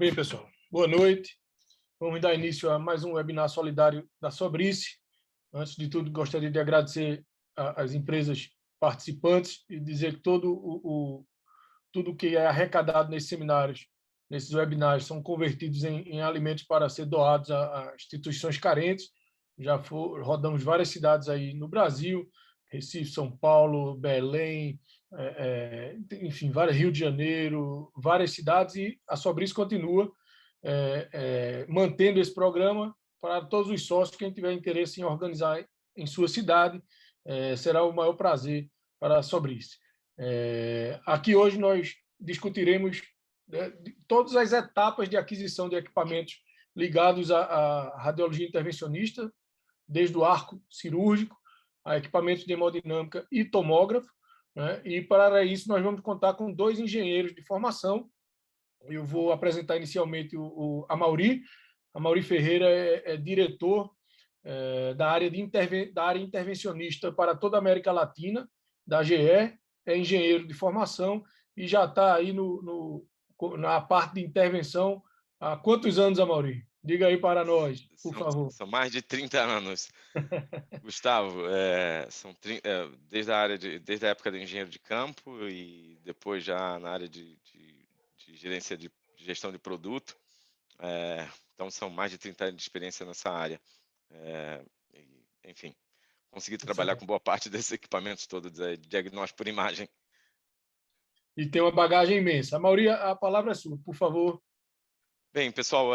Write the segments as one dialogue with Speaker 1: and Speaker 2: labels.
Speaker 1: Bem, pessoal, boa noite. Vamos dar início a mais um webinar solidário da Sobrice. Antes de tudo, gostaria de agradecer às empresas participantes e dizer que tudo que é arrecadado nesses seminários, nesses webinars, são convertidos em alimentos para ser doados a instituições carentes. Rodamos várias cidades aí no Brasil, Recife, São Paulo, Belém, enfim, Rio de Janeiro, várias cidades, e a Sobrice continua mantendo esse programa para todos os sócios. Quem tiver interesse em organizar em sua cidade, será o maior prazer para a Sobrice. Aqui hoje nós discutiremos todas as etapas de aquisição de equipamentos ligados à radiologia intervencionista, desde o arco cirúrgico a equipamentos de hemodinâmica e tomógrafo, né? E para isso nós vamos contar com 2 engenheiros de formação. Eu vou apresentar inicialmente a Mauri. A Mauri Ferreira é diretor da área intervencionista para toda a América Latina, da GE, é engenheiro de formação e já está aí na parte de intervenção há quantos anos, Mauri? Diga aí para nós, por favor.
Speaker 2: São mais de 30 anos. Gustavo, desde a época de engenheiro de campo e depois já na área de gerência de gestão de produto. Então, são mais de 30 anos de experiência nessa área. Enfim, consegui trabalhar com boa parte desses equipamentos todos, de diagnóstico por imagem.
Speaker 1: E tem uma bagagem imensa. Mauri, a palavra é sua, por favor.
Speaker 2: Bem, pessoal,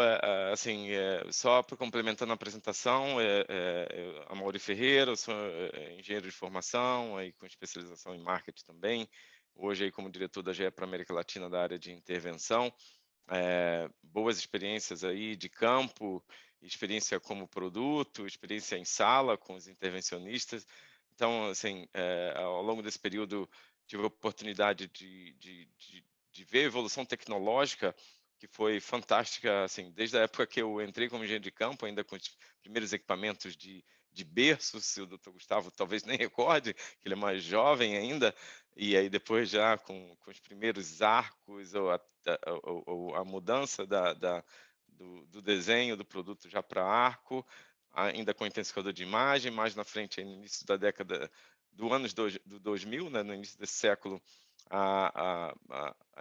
Speaker 2: só complementando a apresentação, a Mauri Ferreira, eu sou engenheiro de formação, aí, com especialização em marketing também, hoje aí como diretor da GE para a América Latina da área de intervenção. Boas experiências aí de campo, experiência como produto, experiência em sala com os intervencionistas. Então, assim, ao longo desse período, tive a oportunidade de ver a evolução tecnológica, que foi fantástica, assim, desde a época que eu entrei como engenheiro de campo, ainda com os primeiros equipamentos de berço, se o Dr. Gustavo talvez nem recorde, que ele é mais jovem ainda, e aí depois já com os primeiros arcos, ou a mudança do desenho do produto já para arco, ainda com intensificador de imagem, mais na frente, no início da década do anos 2000, né, no início desse século, a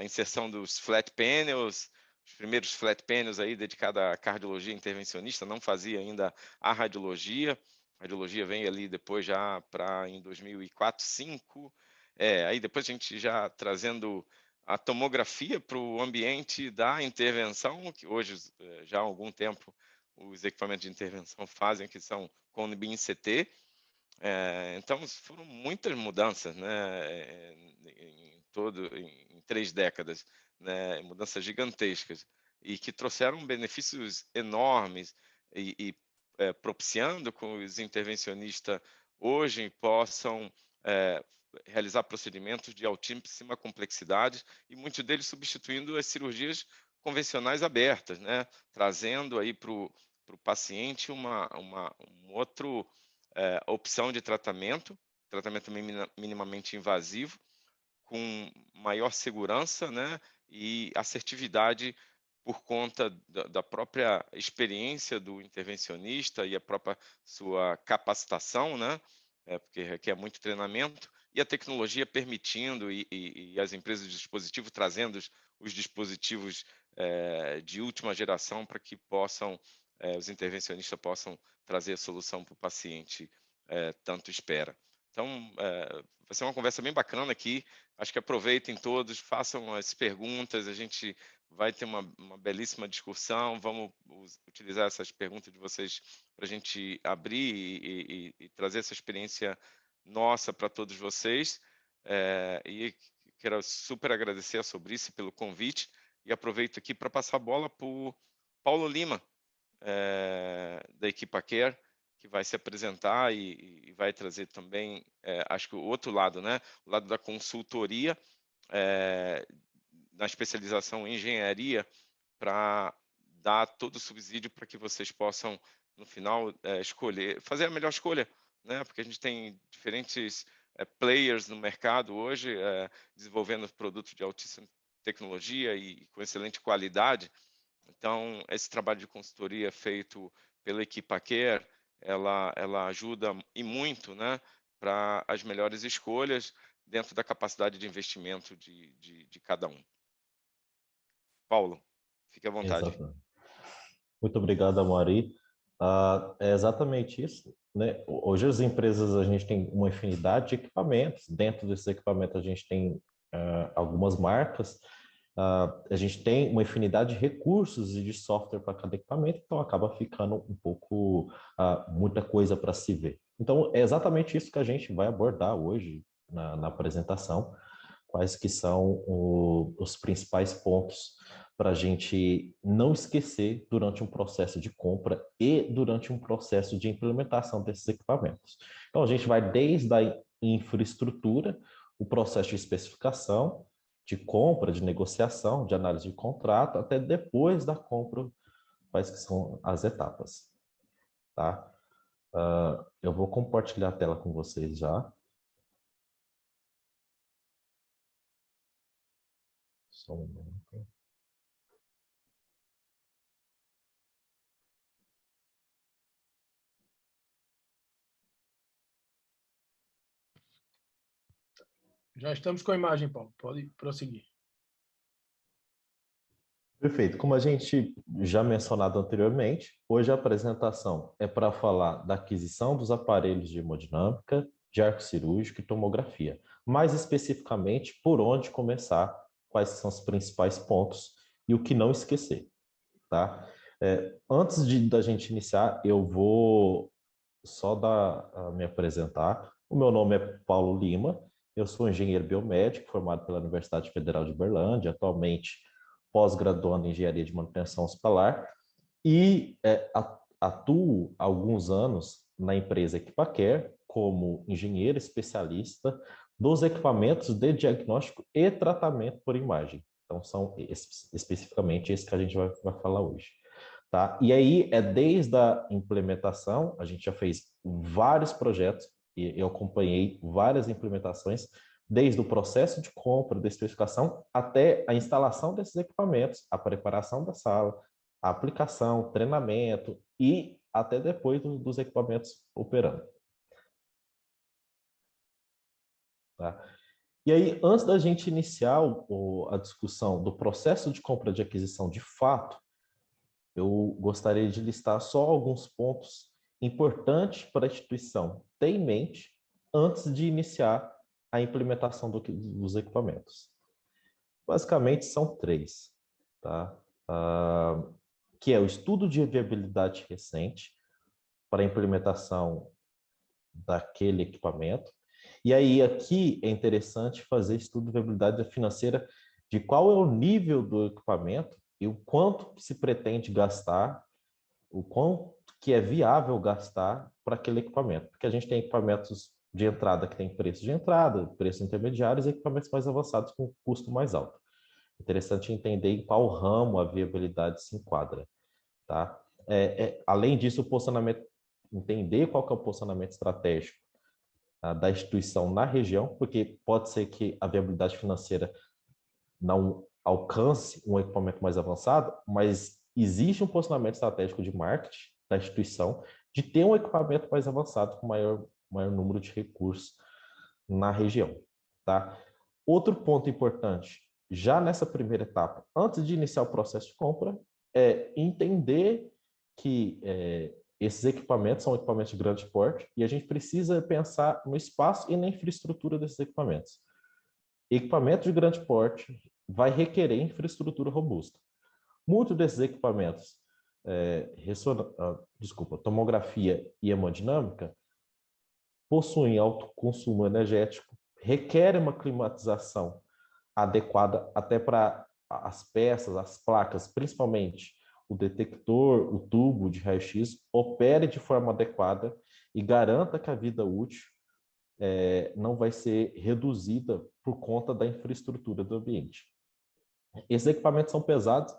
Speaker 2: inserção dos flat panels, os primeiros flat panels aí dedicados à cardiologia intervencionista, não fazia ainda a radiologia. A radiologia vem ali depois já para em 2004, 2005. Aí depois a gente já trazendo a tomografia para o ambiente da intervenção, que hoje já há algum tempo os equipamentos de intervenção fazem, que são Cone Beam CT. Então foram muitas mudanças, né, em 3 décadas, né, mudanças gigantescas, e que trouxeram benefícios enormes e propiciando que os intervencionistas hoje possam realizar procedimentos de altíssima complexidade, e muitos deles substituindo as cirurgias convencionais abertas, né, trazendo aí para o paciente uma outra opção de tratamento minimamente invasivo, com maior segurança, né, e assertividade por conta da própria experiência do intervencionista e a própria sua capacitação, né, porque requer muito treinamento, e a tecnologia permitindo, e as empresas de dispositivo trazendo os dispositivos de última geração para que os intervencionistas possam trazer a solução para o paciente tanto espera. Então, vai ser uma conversa bem bacana aqui. Acho que aproveitem todos, façam as perguntas, a gente vai ter uma belíssima discussão. Vamos utilizar essas perguntas de vocês para a gente abrir e trazer essa experiência nossa para todos vocês. E quero super agradecer a Sobrice pelo convite, e aproveito aqui para passar a bola para o Paulo Lima, da Equipa Care, que vai se apresentar e vai trazer também, acho que o outro lado, né? O lado da consultoria, na especialização em engenharia, para dar todo o subsídio para que vocês possam, no final, fazer a melhor escolha, né? Porque a gente tem diferentes players no mercado hoje, desenvolvendo produtos de altíssima tecnologia e com excelente qualidade. Então, esse trabalho de consultoria feito pela equipa Care, ela ajuda e muito, né, para as melhores escolhas dentro da capacidade de investimento de cada um. Paulo, fique à vontade.
Speaker 3: Exatamente. Muito obrigado, Amari. É exatamente isso, né? Hoje as empresas, a gente tem uma infinidade de equipamentos. Dentro desses equipamentos a gente tem algumas marcas. A gente tem uma infinidade de recursos e de software para cada equipamento, então acaba ficando um pouco muita coisa para se ver. Então é exatamente isso que a gente vai abordar hoje na apresentação, quais que são os principais pontos para a gente não esquecer durante um processo de compra e durante um processo de implementação desses equipamentos. Então, a gente vai desde a infraestrutura, o processo de especificação, de compra, de negociação, de análise de contrato, até depois da compra, quais que são as etapas. Tá? Eu vou compartilhar a tela com vocês já. Só um momento.
Speaker 1: Já estamos com a imagem, Paulo. Pode prosseguir.
Speaker 3: Perfeito. Como a gente já mencionado anteriormente, hoje a apresentação é para falar da aquisição dos aparelhos de hemodinâmica, de arco cirúrgico e tomografia. Mais especificamente, por onde começar, quais são os principais pontos e o que não esquecer. Tá? Antes da gente iniciar, eu vou só me apresentar. O meu nome é Paulo Lima, eu sou engenheiro biomédico, formado pela Universidade Federal de Uberlândia, atualmente pós-graduando em engenharia de manutenção hospitalar, e atuo há alguns anos na empresa EquipaCare como engenheiro especialista dos equipamentos de diagnóstico e tratamento por imagem. Então, são especificamente esse que a gente vai falar hoje. Tá? E aí, desde a implementação, a gente já fez vários projetos, e eu acompanhei várias implementações, desde o processo de compra, da especificação, até a instalação desses equipamentos, a preparação da sala, a aplicação, treinamento e até depois dos equipamentos operando. Tá? E aí, antes da gente iniciar a discussão do processo de compra de aquisição de fato, eu gostaria de listar só alguns pontos importantes para a instituição ter em mente antes de iniciar a implementação dos equipamentos. Basicamente, são três, tá? Que é o estudo de viabilidade recente para a implementação daquele equipamento. E aí, aqui é interessante fazer estudo de viabilidade financeira de qual é o nível do equipamento e o quanto se pretende gastar, o quanto que é viável gastar para aquele equipamento. Porque a gente tem equipamentos de entrada que tem preço de entrada, preços intermediários e equipamentos mais avançados com custo mais alto. Interessante entender em qual ramo a viabilidade se enquadra. Tá? Além disso, o posicionamento, entender qual que é o posicionamento estratégico da instituição na região, porque pode ser que a viabilidade financeira não alcance um equipamento mais avançado, mas existe um posicionamento estratégico de marketing da instituição de ter um equipamento mais avançado com maior número de recursos na região. Tá? Outro ponto importante, já nessa primeira etapa, antes de iniciar o processo de compra, é entender que esses equipamentos são equipamentos de grande porte e a gente precisa pensar no espaço e na infraestrutura desses equipamentos. Equipamento de grande porte vai requerer infraestrutura robusta. Muitos desses equipamentos, tomografia e hemodinâmica, possuem alto consumo energético, requerem uma climatização adequada até para as peças, as placas, principalmente o detector, o tubo de raio-x, opere de forma adequada e garanta que a vida útil não vai ser reduzida por conta da infraestrutura do ambiente. Esses equipamentos são pesados,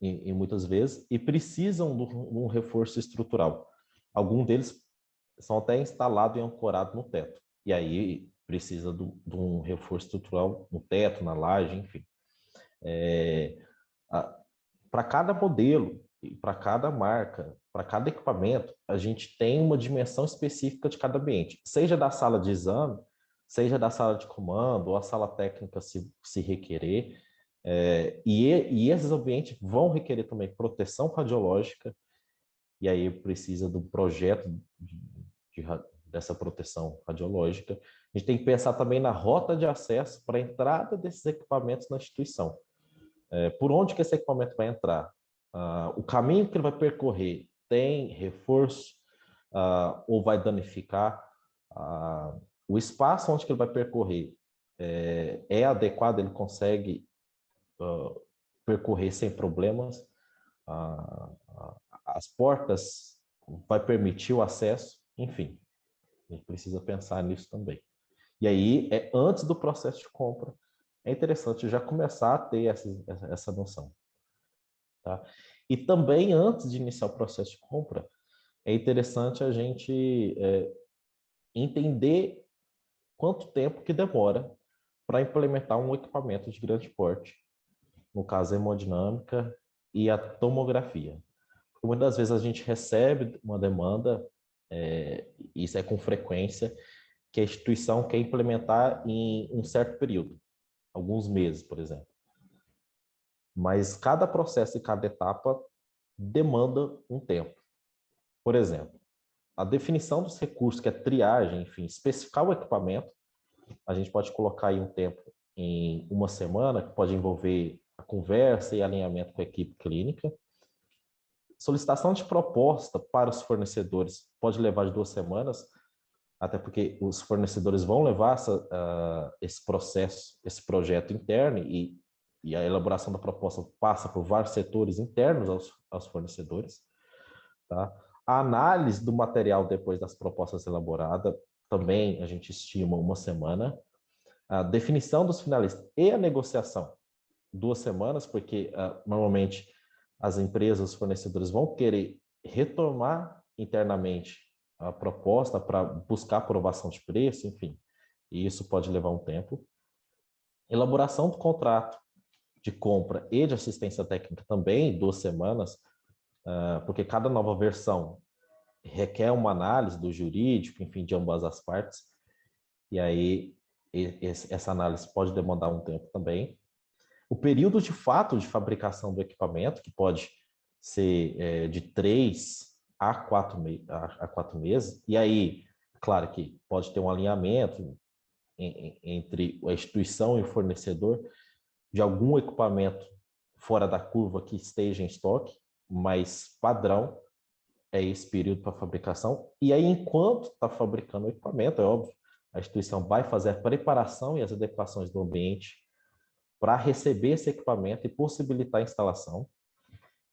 Speaker 3: em muitas vezes, e precisam de um reforço estrutural. Alguns deles são até instalados e ancorados no teto. E aí precisa de um reforço estrutural no teto, na laje, enfim. para cada modelo, para cada marca, para cada equipamento, a gente tem uma dimensão específica de cada ambiente, seja da sala de exame, seja da sala de comando, ou a sala técnica se requerer. E esses ambientes vão requerer também proteção radiológica, e aí precisa do projeto dessa proteção radiológica. A gente tem que pensar também na rota de acesso para a entrada desses equipamentos na instituição. Por onde que esse equipamento vai entrar? O caminho que ele vai percorrer tem reforço ou vai danificar? O espaço onde que ele vai percorrer é adequado, ele consegue percorrer sem problemas? As portas vai permitir o acesso? Enfim, a gente precisa pensar nisso também. E aí, antes do processo de compra, é interessante já começar a ter essa noção. Tá? E também, antes de iniciar o processo de compra, é interessante a gente entender quanto tempo que demora para implementar um equipamento de grande porte, no caso a hemodinâmica e a tomografia. Muitas das vezes a gente recebe uma demanda, isso é com frequência, que a instituição quer implementar em um certo período, alguns meses, por exemplo. Mas cada processo e cada etapa demanda um tempo. Por exemplo, a definição dos recursos, que é triagem, enfim, especificar o equipamento, a gente pode colocar aí um tempo em uma semana, que pode envolver a conversa e alinhamento com a equipe clínica. Solicitação de proposta para os fornecedores pode levar de 2 semanas, até porque os fornecedores vão levar esse processo, esse projeto interno, e a elaboração da proposta passa por vários setores internos aos fornecedores. Tá? A análise do material depois das propostas elaboradas, também a gente estima 1 semana. A definição dos finalistas e a negociação, 2 semanas, porque normalmente as empresas, os fornecedores vão querer retomar internamente a proposta para buscar aprovação de preço, enfim, e isso pode levar um tempo. Elaboração do contrato de compra e de assistência técnica também, 2 semanas, porque cada nova versão requer uma análise do jurídico, enfim, de ambas as partes, e aí essa análise pode demandar um tempo também. O período de fato de fabricação do equipamento, que pode ser de 3 a 4 meses, e aí, claro que pode ter um alinhamento entre a instituição e o fornecedor de algum equipamento fora da curva que esteja em estoque, mas padrão é esse período para fabricação. E aí, enquanto está fabricando o equipamento, é óbvio, a instituição vai fazer a preparação e as adequações do ambiente para receber esse equipamento e possibilitar a instalação.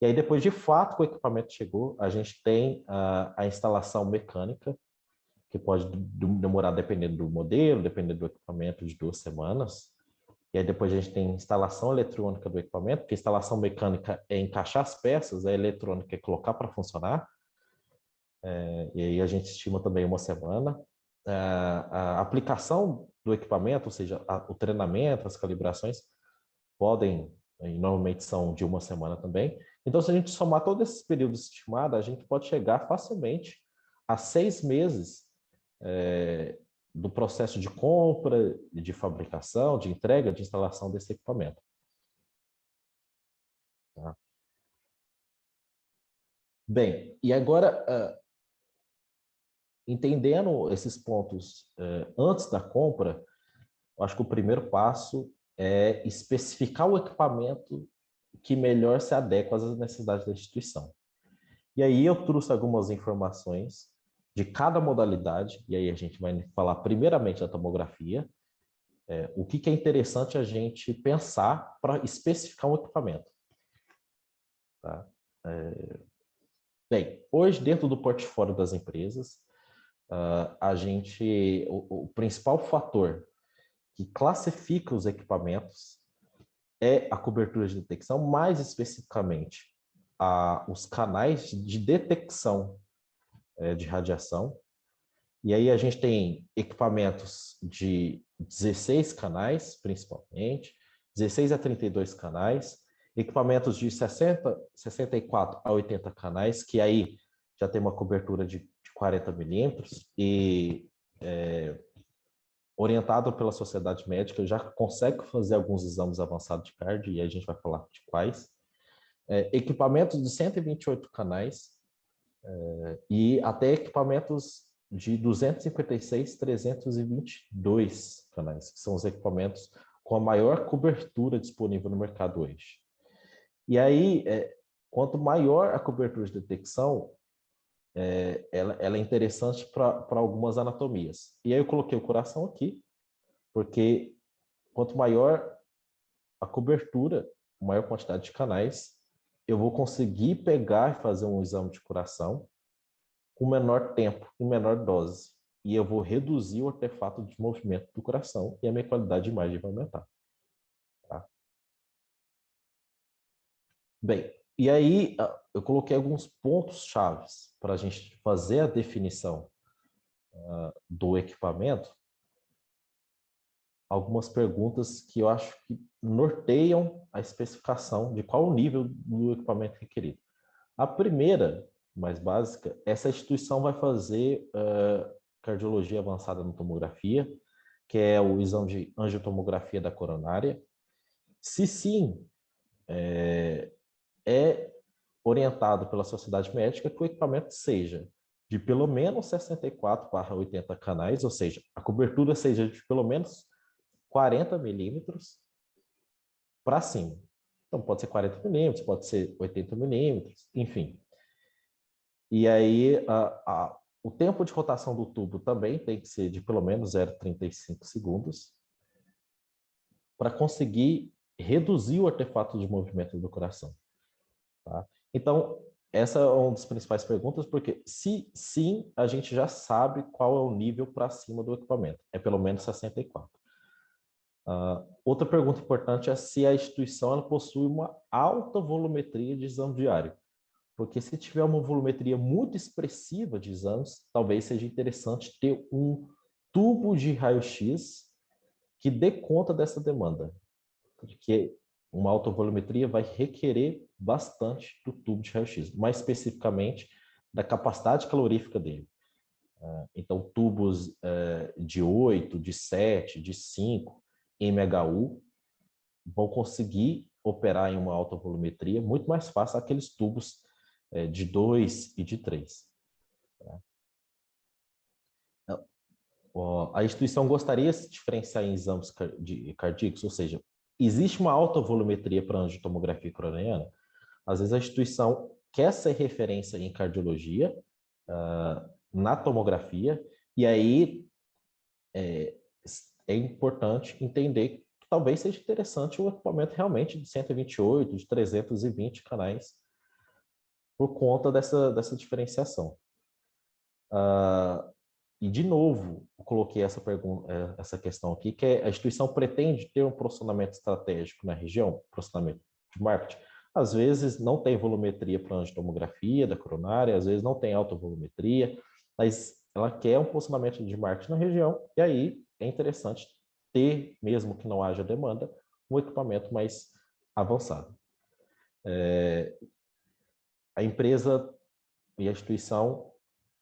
Speaker 3: E aí, depois, de fato, que o equipamento chegou, a gente tem a instalação mecânica, que pode demorar, dependendo do modelo, dependendo do equipamento, de 2 semanas. E aí, depois, a gente tem instalação eletrônica do equipamento, porque a instalação mecânica é encaixar as peças, a eletrônica é colocar para funcionar. E aí, a gente estima também 1 semana. A aplicação do equipamento, ou seja, o treinamento, as calibrações, podem, e normalmente são de 1 semana também. Então, se a gente somar todos esses períodos estimados, a gente pode chegar facilmente a 6 meses do processo de compra, de fabricação, de entrega, de instalação desse equipamento. Tá? Bem, e agora, entendendo esses pontos antes da compra, eu acho que o primeiro passo é especificar o equipamento que melhor se adequa às necessidades da instituição. E aí eu trouxe algumas informações de cada modalidade, e aí a gente vai falar primeiramente da tomografia, o que é interessante a gente pensar para especificar um equipamento. Tá? Bem, hoje dentro do portfólio das empresas, o principal fator que classifica os equipamentos é a cobertura de detecção, mais especificamente os canais de detecção de radiação. E aí a gente tem equipamentos de 16 canais, principalmente, 16 a 32 canais, Equipamentos de 64 a 80 canais, que aí já tem uma cobertura de 40 milímetros e orientado pela sociedade médica, já consegue fazer alguns exames avançados de cardio, e a gente vai falar de quais. Equipamentos de 128 canais e até equipamentos de 256, 322 canais, que são os equipamentos com a maior cobertura disponível no mercado hoje. E aí, quanto maior a cobertura de detecção, ela é interessante para algumas anatomias. E aí eu coloquei o coração aqui, porque quanto maior a cobertura, maior quantidade de canais, eu vou conseguir pegar e fazer um exame de coração com menor tempo, com menor dose. E eu vou reduzir o artefato de movimento do coração e a minha qualidade de imagem vai aumentar. Tá? Bem, e aí eu coloquei alguns pontos chaves para a gente fazer a definição do equipamento. Algumas perguntas que eu acho que norteiam a especificação de qual o nível do equipamento requerido. A primeira, mais básica, essa instituição vai fazer cardiologia avançada na tomografia, que é o exame de angiotomografia da coronária. Se sim, é orientado pela sociedade médica que o equipamento seja de pelo menos 64/80 canais, ou seja, a cobertura seja de pelo menos 40 milímetros para cima. Então, pode ser 40 milímetros, pode ser 80 milímetros, enfim. E aí, o tempo de rotação do tubo também tem que ser de pelo menos 0,35 segundos para conseguir reduzir o artefato de movimento do coração. Tá? Então, essa é uma das principais perguntas, porque se sim, a gente já sabe qual é o nível para cima do equipamento. É pelo menos 64. Outra pergunta importante é se a instituição ela possui uma alta volumetria de exame diário. Porque se tiver uma volumetria muito expressiva de exames, talvez seja interessante ter um tubo de raio-x que dê conta dessa demanda. Porque uma alta volumetria vai requerer bastante do tubo de raio-x, mais especificamente da capacidade calorífica dele. Então, tubos de 8, de 7, de 5 MHU vão conseguir operar em uma alta volumetria muito mais fácil aqueles tubos de 2 e de 3. A instituição gostaria de se diferenciar em exames cardíacos, ou seja, existe uma alta volumetria para angiotomografia coronariana. Às vezes a instituição quer ser referência em cardiologia, na tomografia, e aí é importante entender que talvez seja interessante um equipamento realmente de 128, de 320 canais, por conta dessa diferenciação. E, de novo, eu coloquei essa questão aqui, que a instituição pretende ter um posicionamento estratégico na região, posicionamento de marketing. Às vezes não tem volumetria para angiotomografia da coronária, às vezes não tem alta volumetria, mas ela quer um posicionamento de marketing na região, e aí é interessante ter, mesmo que não haja demanda, um equipamento mais avançado. A empresa e a instituição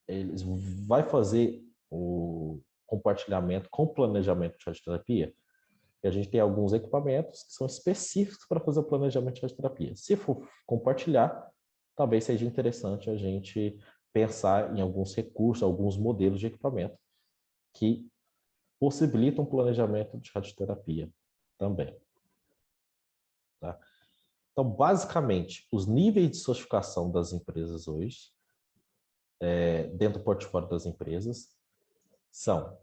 Speaker 3: eles vai fazer o compartilhamento com planejamento de radioterapia. E a gente tem alguns equipamentos que são específicos para fazer o planejamento de radioterapia. Se for compartilhar, talvez seja interessante a gente pensar em alguns recursos, alguns modelos de equipamento que possibilitam o planejamento de radioterapia também. Tá? Então, basicamente, os níveis de sofisticação das empresas hoje, dentro do portfólio das empresas, são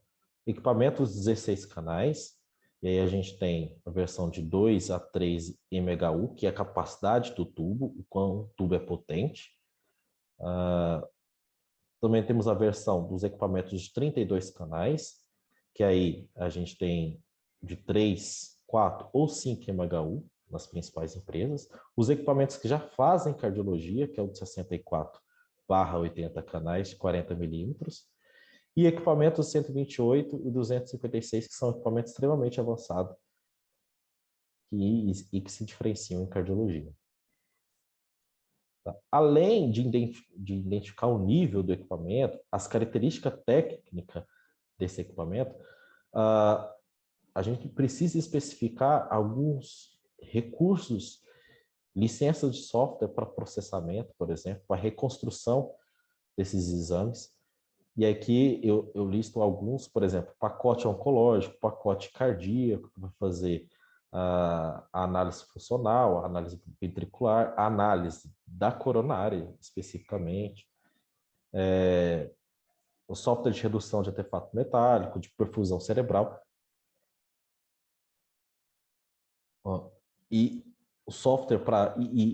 Speaker 3: equipamentos 16 canais, e aí a gente tem a versão de 2 a 3 MHU, que é a capacidade do tubo, o quão o tubo é potente. Também temos a versão dos equipamentos de 32 canais, que aí a gente tem de 3, 4 ou 5 MHU nas principais empresas. Os equipamentos que já fazem cardiologia, que é o de 64/80 canais, de 40 milímetros. E equipamentos 128 e 256, que são equipamentos extremamente avançados, e que se diferenciam em cardiologia. Tá? Além de identificar o nível do equipamento, as características técnicas desse equipamento, a gente precisa especificar alguns recursos, licenças de software para processamento, por exemplo, para reconstrução desses exames. E aqui eu listo alguns, por exemplo, pacote oncológico, pacote cardíaco, que vai fazer a análise funcional, a análise ventricular, a análise da coronária, especificamente, o software de redução de artefato metálico, de perfusão cerebral, e o software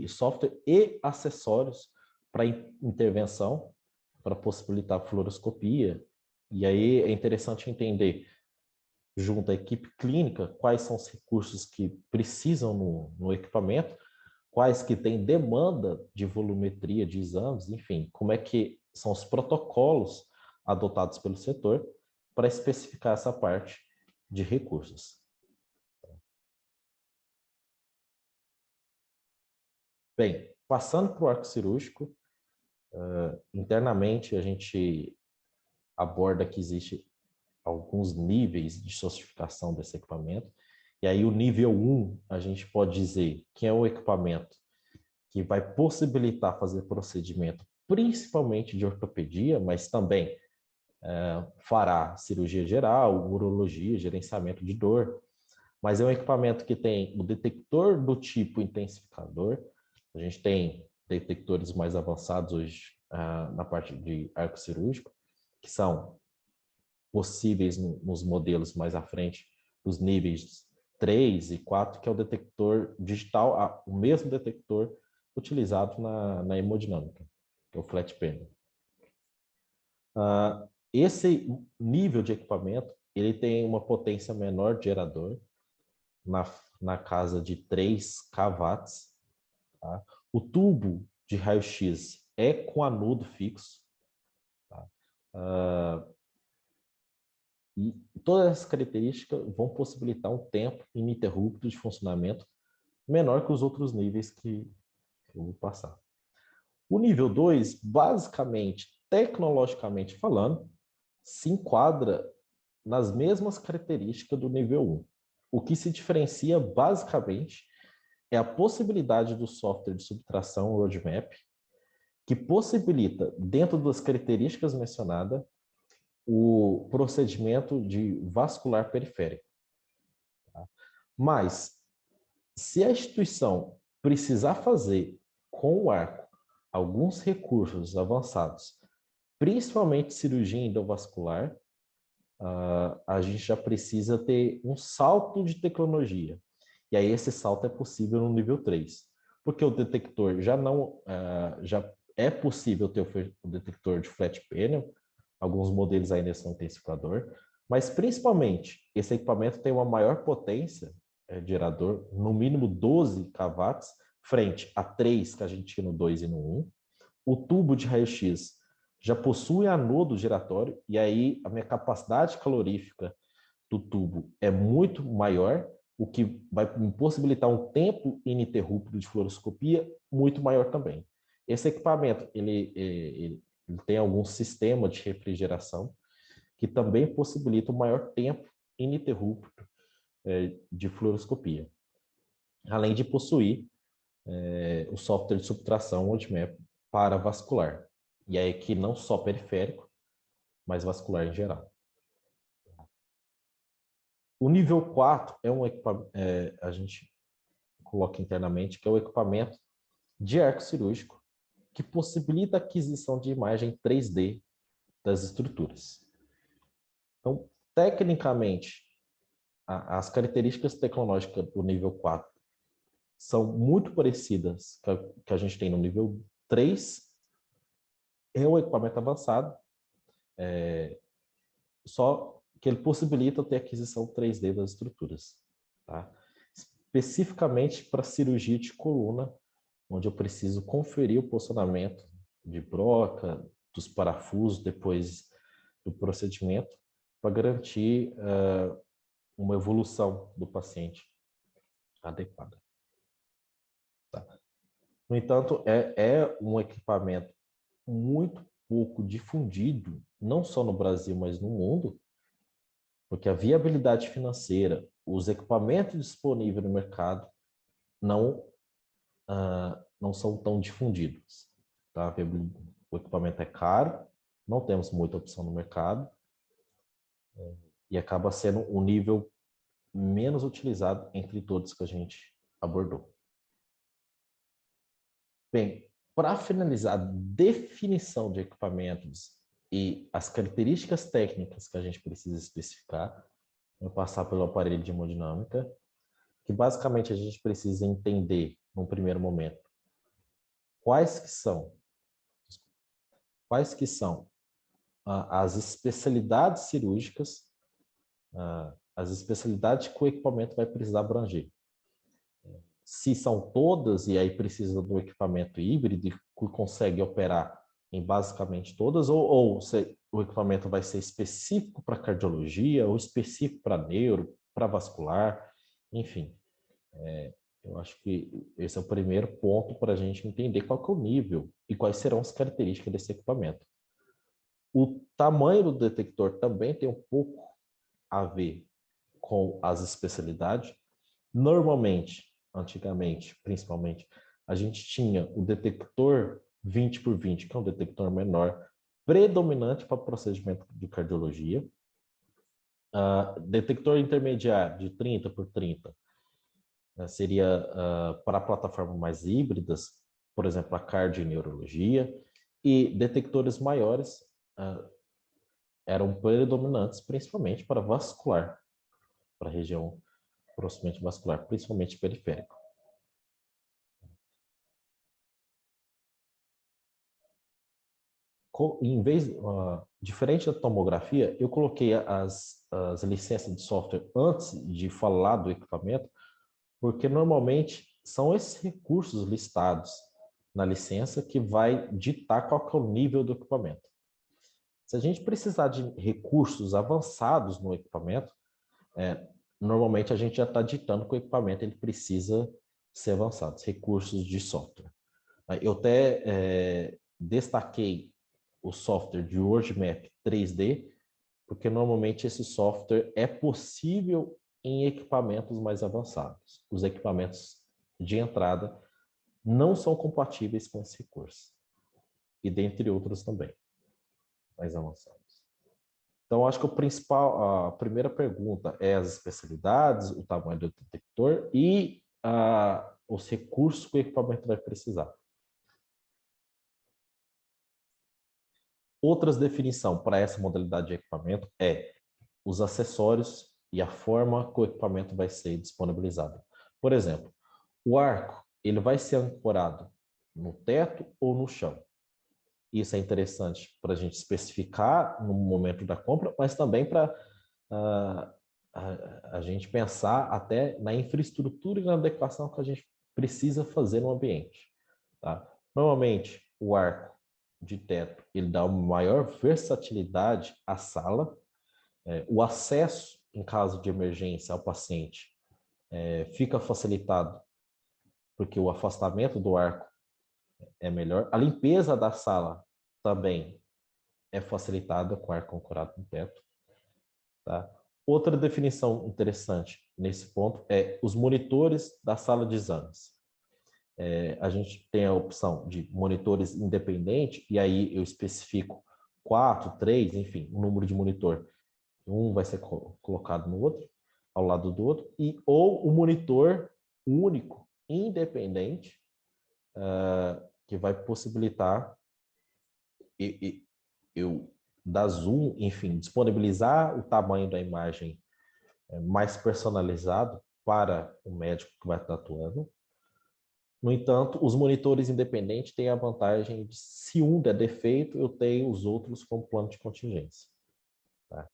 Speaker 3: software e acessórios para intervenção, para possibilitar a fluoroscopia. E aí é interessante entender, junto à equipe clínica, quais são os recursos que precisam no equipamento, quais que têm demanda de volumetria de exames, enfim, como é que são os protocolos adotados pelo setor para especificar essa parte de recursos. Bem, passando para o arco cirúrgico, internamente a gente aborda que existe alguns níveis de sofisticação desse equipamento. E aí o nível 1, a gente pode dizer que é um equipamento que vai possibilitar fazer procedimento principalmente de ortopedia, mas também fará cirurgia geral, urologia, gerenciamento de dor. Mas é um equipamento que tem o detector do tipo intensificador. A gente tem detectores mais avançados hoje na parte de arco cirúrgico, que são possíveis nos modelos mais à frente, os níveis 3 e 4, que é o detector digital, o mesmo detector utilizado na hemodinâmica, que é o flat panel. Esse nível de equipamento, ele tem uma potência menor de gerador, na casa de 3 kW. Tá? O tubo de raio-x é com anodo fixo. Tá? E todas essas características vão possibilitar um tempo ininterrupto de funcionamento menor que os outros níveis que eu vou passar. O nível 2, basicamente, tecnologicamente falando, se enquadra nas mesmas características do nível 1. O que se diferencia, basicamente, é a possibilidade do software de subtração Roadmap, que possibilita, dentro das características mencionadas, o procedimento de vascular periférico. Tá? Mas, se a instituição precisar fazer com o arco alguns recursos avançados, principalmente cirurgia endovascular, a gente já precisa ter um salto de tecnologia. E aí esse salto é possível no nível 3, porque o detector já é possível ter o detector de flat panel, alguns modelos ainda são intensificador, mas principalmente esse equipamento tem uma maior potência de gerador, no mínimo 12 kW, frente a 3 que a gente tinha no 2 e no 1. O tubo de raio-x já possui anodo giratório, e aí a minha capacidade calorífica do tubo é muito maior, o que vai me possibilitar um tempo ininterrupto de fluoroscopia muito maior também. Esse equipamento, ele tem algum sistema de refrigeração que também possibilita um maior tempo ininterrupto de fluoroscopia, além de possuir o software de subtração Roadmap para vascular. E aí aqui não só periférico, mas vascular em geral. O nível 4 é um equipamento, a gente coloca internamente, que é o equipamento de arco cirúrgico, que possibilita a aquisição de imagem 3D das estruturas. Então, tecnicamente, as características tecnológicas do nível 4 são muito parecidas que a gente tem no nível 3. É um equipamento avançado, só que ele possibilita ter aquisição 3D das estruturas. Tá? Especificamente para cirurgia de coluna, onde eu preciso conferir o posicionamento de broca, dos parafusos depois do procedimento, para garantir uma evolução do paciente adequada. Tá? No entanto, é um equipamento muito pouco difundido, não só no Brasil, mas no mundo, porque a viabilidade financeira, os equipamentos disponíveis no mercado não, não são tão difundidos. Tá? O equipamento é caro, não temos muita opção no mercado, e acaba sendo um nível menos utilizado entre todos que a gente abordou. Bem, para finalizar a definição de equipamentos e as características técnicas que a gente precisa especificar, vou passar pelo aparelho de hemodinâmica, que basicamente a gente precisa entender, num primeiro momento, quais que são as especialidades cirúrgicas, as especialidades que o equipamento vai precisar abranger. Se são todas, e aí precisa do equipamento híbrido que consegue operar em basicamente todas, ou se o equipamento vai ser específico para cardiologia, ou específico para neuro, para vascular, enfim. Eu acho que esse é o primeiro ponto para a gente entender qual que é o nível e quais serão as características desse equipamento. O tamanho do detector também tem um pouco a ver com as especialidades. Normalmente, antigamente, principalmente, a gente tinha o detector 20 por 20, que é um detector menor, predominante para procedimento de cardiologia. Detector intermediário de 30 por 30 seria para plataformas mais híbridas, por exemplo, a cardioneurologia, e detectores maiores eram predominantes principalmente para vascular, para a região processamento vascular, principalmente periférico. Diferente da tomografia, eu coloquei as licenças de software antes de falar do equipamento, porque normalmente são esses recursos listados na licença que vai ditar qual que é o nível do equipamento. Se a gente precisar de recursos avançados no equipamento, normalmente a gente já está ditando que o equipamento ele precisa ser avançado, recursos de software. Eu até destaquei o software de WorldMap 3D, porque normalmente esse software é possível em equipamentos mais avançados. Os equipamentos de entrada não são compatíveis com esse recurso. E dentre outros também, mais avançados. Então, acho que a primeira pergunta é as especialidades, o tamanho do detector e os recursos que o equipamento vai precisar. Outras definições para essa modalidade de equipamento é os acessórios e a forma que o equipamento vai ser disponibilizado. Por exemplo, o arco ele vai ser ancorado no teto ou no chão. Isso é interessante para a gente especificar no momento da compra, mas também para a gente pensar até na infraestrutura e na adequação que a gente precisa fazer no ambiente. Tá? Normalmente, o arco de teto ele dá uma maior versatilidade à sala, o acesso em caso de emergência ao paciente fica facilitado porque o afastamento do arco é melhor. A limpeza da sala também é facilitada com arco ancorado no teto. Tá? Outra definição interessante nesse ponto é os monitores da sala de exames. A gente tem a opção de monitores independentes, e aí eu especifico 4, 3, enfim, o número de monitor. Um vai ser colocado no outro, ao lado do outro, ou o monitor único, independente, que vai possibilitar eu dar zoom, enfim, disponibilizar o tamanho da imagem mais personalizado para o médico que vai estar atuando. No entanto, os monitores independentes têm a vantagem de, se um der defeito, eu tenho os outros como plano de contingência. Tá?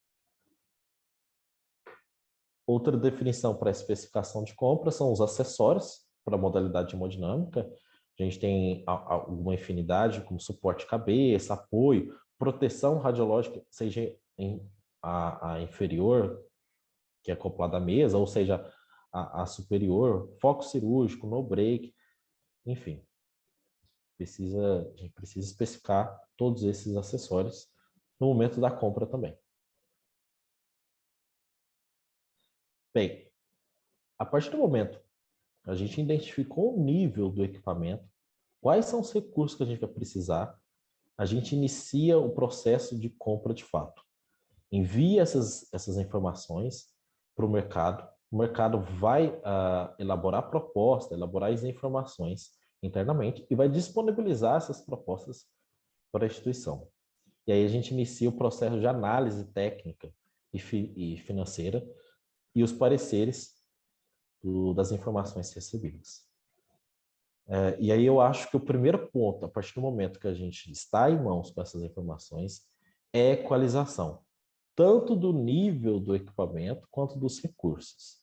Speaker 3: Outra definição para a especificação de compra são os acessórios para a modalidade hemodinâmica. A gente tem alguma infinidade, como suporte cabeça, apoio, proteção radiológica, seja a inferior, que é acoplada à mesa, ou seja, a superior, foco cirúrgico, no break, enfim. A gente precisa especificar todos esses acessórios no momento da compra também. Bem, a partir do momento que a gente identificou o nível do equipamento, quais são os recursos que a gente vai precisar, a gente inicia o processo de compra de fato. Envia essas informações para o mercado vai elaborar a proposta, elaborar as informações internamente e vai disponibilizar essas propostas para a instituição. E aí a gente inicia o processo de análise técnica e financeira e os pareceres das informações recebidas. E aí eu acho que o primeiro ponto, a partir do momento que a gente está em mãos com essas informações, é equalização, tanto do nível do equipamento quanto dos recursos.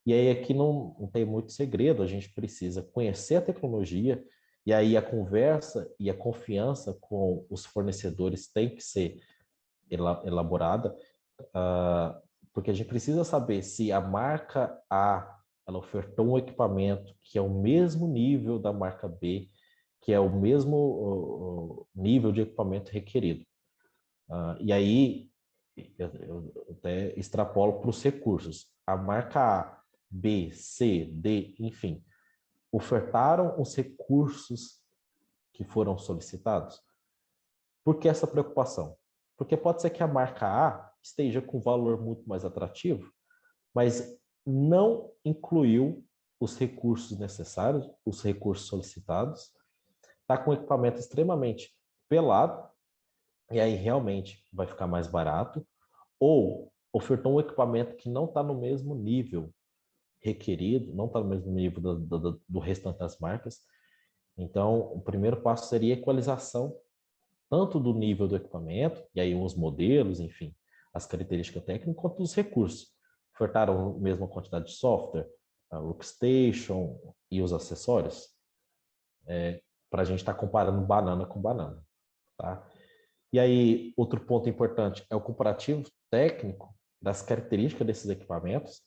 Speaker 3: E aí aqui não tem muito segredo, a gente precisa conhecer a tecnologia, e aí a conversa e a confiança com os fornecedores tem que ser elaborada, porque a gente precisa saber se a marca A ela ofertou um equipamento que é o mesmo nível da marca B, que é o mesmo nível de equipamento requerido. E aí, eu até extrapolo para os recursos. A marca A, B, C, D, enfim, ofertaram os recursos que foram solicitados? Por que essa preocupação? Porque pode ser que a marca A esteja com valor muito mais atrativo, mas não incluiu os recursos necessários, os recursos solicitados, está com o equipamento extremamente pelado, e aí realmente vai ficar mais barato, ou ofertou um equipamento que não está no mesmo nível requerido, não está no mesmo nível do restante das marcas. Então, o primeiro passo seria a equalização, tanto do nível do equipamento, e aí os modelos, enfim, as características técnicas, quanto dos recursos. Ofertaram a mesma quantidade de software, a workstation e os acessórios, para a gente estar comparando banana com banana. Tá? E aí, outro ponto importante é o comparativo técnico das características desses equipamentos,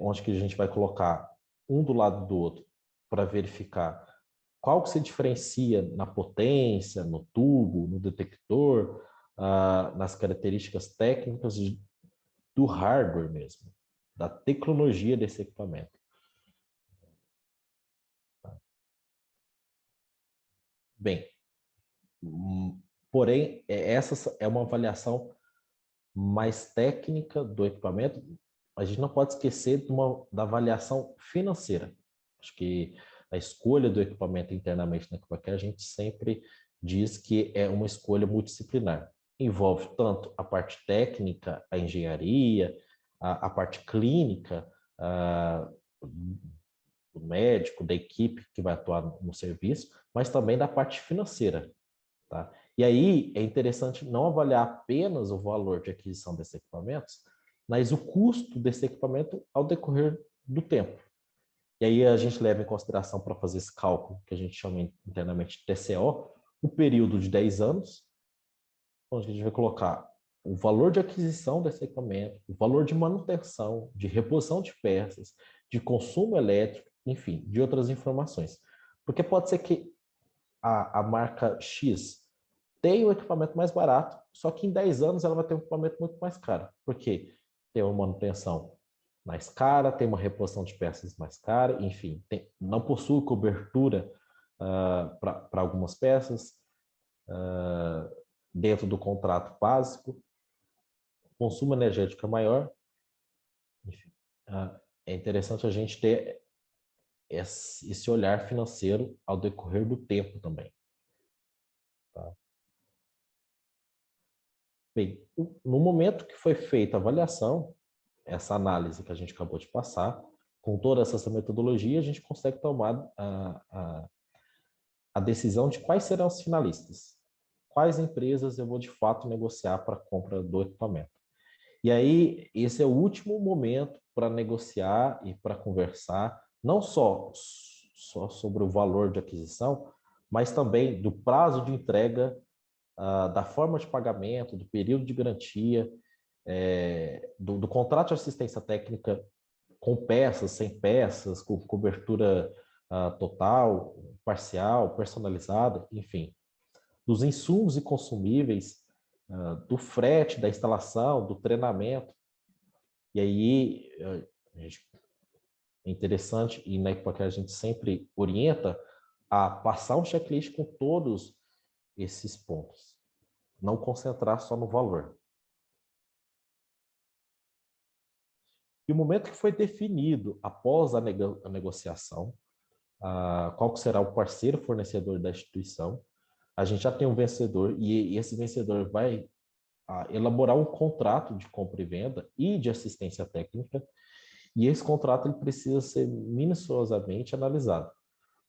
Speaker 3: onde que a gente vai colocar um do lado do outro para verificar qual que se diferencia na potência, no tubo, no detector, nas características técnicas do hardware mesmo, da tecnologia desse equipamento. Bem, porém, essa é uma avaliação mais técnica do equipamento. A gente não pode esquecer da avaliação financeira. Acho que a escolha do equipamento internamente na Equipaquer, a gente sempre diz que é uma escolha multidisciplinar. Envolve tanto a parte técnica, a engenharia, a parte clínica, do médico, da equipe que vai atuar no serviço, mas também da parte financeira. Tá? E aí é interessante não avaliar apenas o valor de aquisição desses equipamentos, mas o custo desse equipamento ao decorrer do tempo. E aí a gente leva em consideração, para fazer esse cálculo, que a gente chama internamente de TCO, o período de 10 anos, onde a gente vai colocar o valor de aquisição desse equipamento, o valor de manutenção, de reposição de peças, de consumo elétrico, enfim, de outras informações. Porque pode ser que a marca X tem o equipamento mais barato, só que em 10 anos ela vai ter um equipamento muito mais caro. Porque tem uma manutenção mais cara, tem uma reposição de peças mais cara, enfim, não possui cobertura para algumas peças dentro do contrato básico, consumo energético é maior. Enfim, é interessante a gente ter esse olhar financeiro ao decorrer do tempo também. Tá? Bem, no momento que foi feita a avaliação, essa análise que a gente acabou de passar, com toda essa metodologia, a gente consegue tomar a decisão de quais serão os finalistas. Quais empresas eu vou, de fato, negociar para a compra do equipamento. E aí, esse é o último momento para negociar e para conversar, não só sobre o valor de aquisição, mas também do prazo de entrega, da forma de pagamento, do período de garantia, do contrato de assistência técnica com peças, sem peças, com cobertura total, parcial, personalizada, enfim, dos insumos e consumíveis, do frete, da instalação, do treinamento. E aí, é interessante, e na Equipacar a gente sempre orienta a passar um checklist com todos esses pontos. Não concentrar só no valor. E o momento que foi definido, após a negociação, qual que será o parceiro fornecedor da instituição, a gente já tem um vencedor, e esse vencedor vai elaborar um contrato de compra e venda e de assistência técnica, e esse contrato ele precisa ser minuciosamente analisado,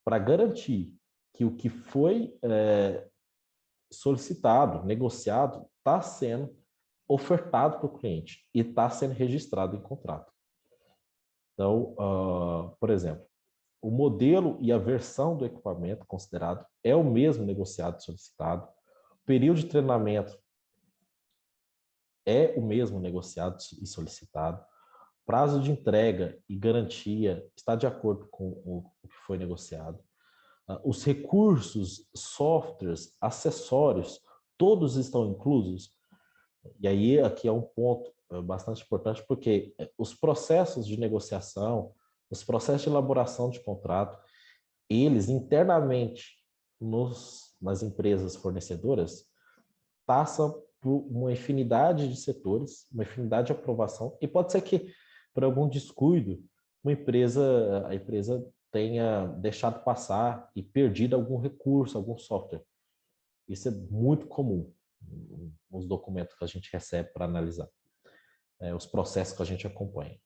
Speaker 3: para garantir que o que foi solicitado, negociado, está sendo ofertado para o cliente e está sendo registrado em contrato. Então, por exemplo, o modelo e a versão do equipamento considerado é o mesmo negociado e solicitado, o período de treinamento é o mesmo negociado e solicitado, prazo de entrega e garantia está de acordo com o que foi negociado, os recursos, softwares, acessórios, todos estão inclusos. E aí aqui é um ponto bastante importante, porque os processos de negociação, os processos de elaboração de contrato, eles internamente nas empresas fornecedoras passam por uma infinidade de setores, uma infinidade de aprovação, e pode ser que por algum descuido a empresa tenha deixado passar e perdido algum recurso, algum software. Isso é muito comum nos documentos que a gente recebe para analisar, os processos que a gente acompanha.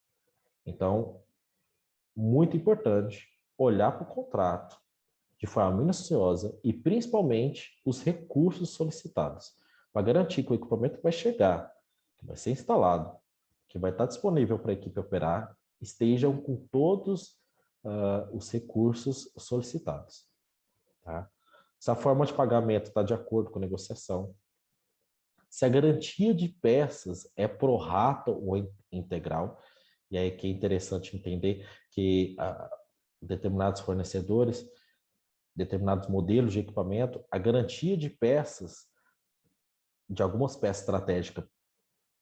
Speaker 3: Então, muito importante olhar para o contrato de forma minuciosa e principalmente os recursos solicitados, para garantir que o equipamento vai chegar, que vai ser instalado, que vai estar disponível para a equipe operar, estejam com todos os recursos solicitados. Tá? Se a forma de pagamento está de acordo com a negociação, se a garantia de peças é pro rata ou integral, e aí que é interessante entender que determinados fornecedores, determinados modelos de equipamento, a garantia de peças, de algumas peças estratégicas,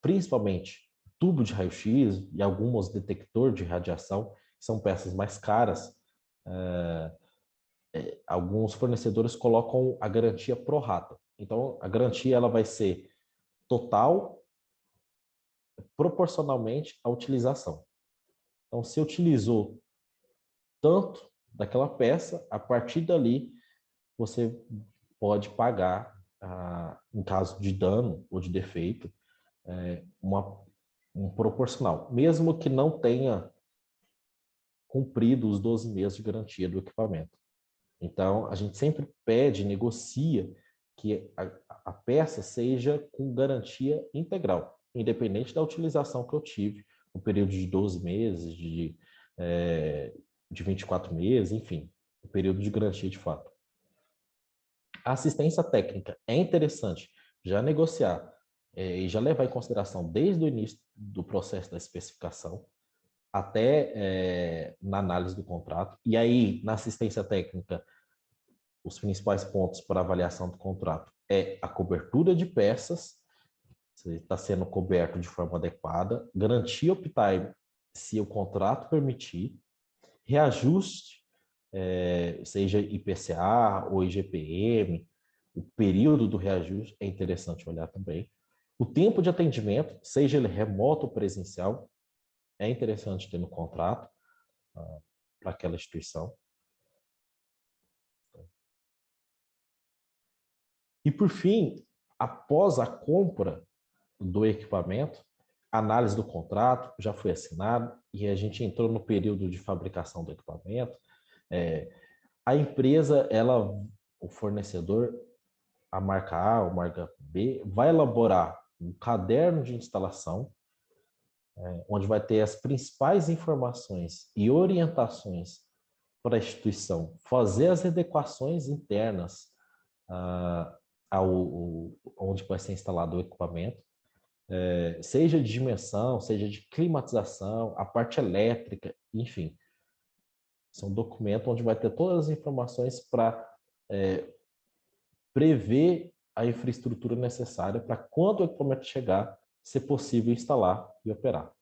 Speaker 3: principalmente tubo de raio-x e alguns detector de radiação, que são peças mais caras, alguns fornecedores colocam a garantia pro rata. Então, a garantia ela vai ser total proporcionalmente à utilização. Então, se utilizou tanto daquela peça, a partir dali você pode pagar, em caso de dano ou de defeito, um proporcional, mesmo que não tenha cumprido os 12 meses de garantia do equipamento. Então, a gente sempre pede, negocia que a peça seja com garantia integral, independente da utilização que eu tive, no período de 12 meses, de 24 meses, enfim, o período de garantia de fato. A assistência técnica é interessante já negociar e já levar em consideração desde o início do processo da especificação até na análise do contrato. E aí, na assistência técnica, os principais pontos para avaliação do contrato é a cobertura de peças, se está sendo coberto de forma adequada, garantia uptime, se o contrato permitir, reajuste, seja IPCA ou IGPM, o período do reajuste é interessante olhar também. O tempo de atendimento, seja ele remoto ou presencial, é interessante ter no contrato para aquela instituição. E, por fim, após a compra do equipamento, a análise do contrato já foi assinada e a gente entrou no período de fabricação do equipamento. A empresa, o fornecedor, a marca A ou marca B, vai elaborar um caderno de instalação, onde vai ter as principais informações e orientações para a instituição fazer as adequações internas onde vai ser instalado o equipamento. seja de dimensão, seja de climatização, a parte elétrica, enfim. São documentos onde vai ter todas as informações para prever a infraestrutura necessária para quando o equipamento chegar, ser possível instalar e operar.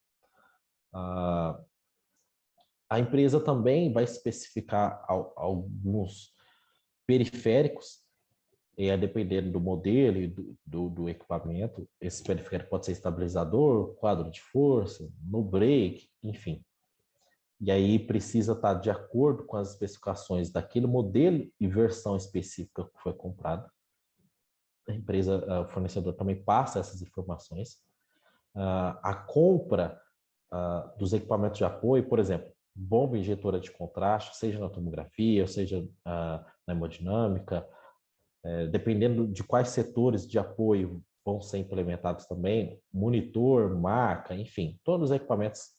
Speaker 3: A empresa também vai especificar alguns periféricos, e a depender do modelo e do equipamento, esse periférico pode ser estabilizador, quadro de força, no brake, enfim. E aí precisa estar de acordo com as especificações daquele modelo e versão específica que foi comprada. A empresa, o fornecedor também passa essas informações. A compra dos equipamentos de apoio, por exemplo, bomba injetora de contraste, seja na tomografia, seja na hemodinâmica, dependendo de quais setores de apoio vão ser implementados também, monitor, marca, enfim, todos os equipamentos,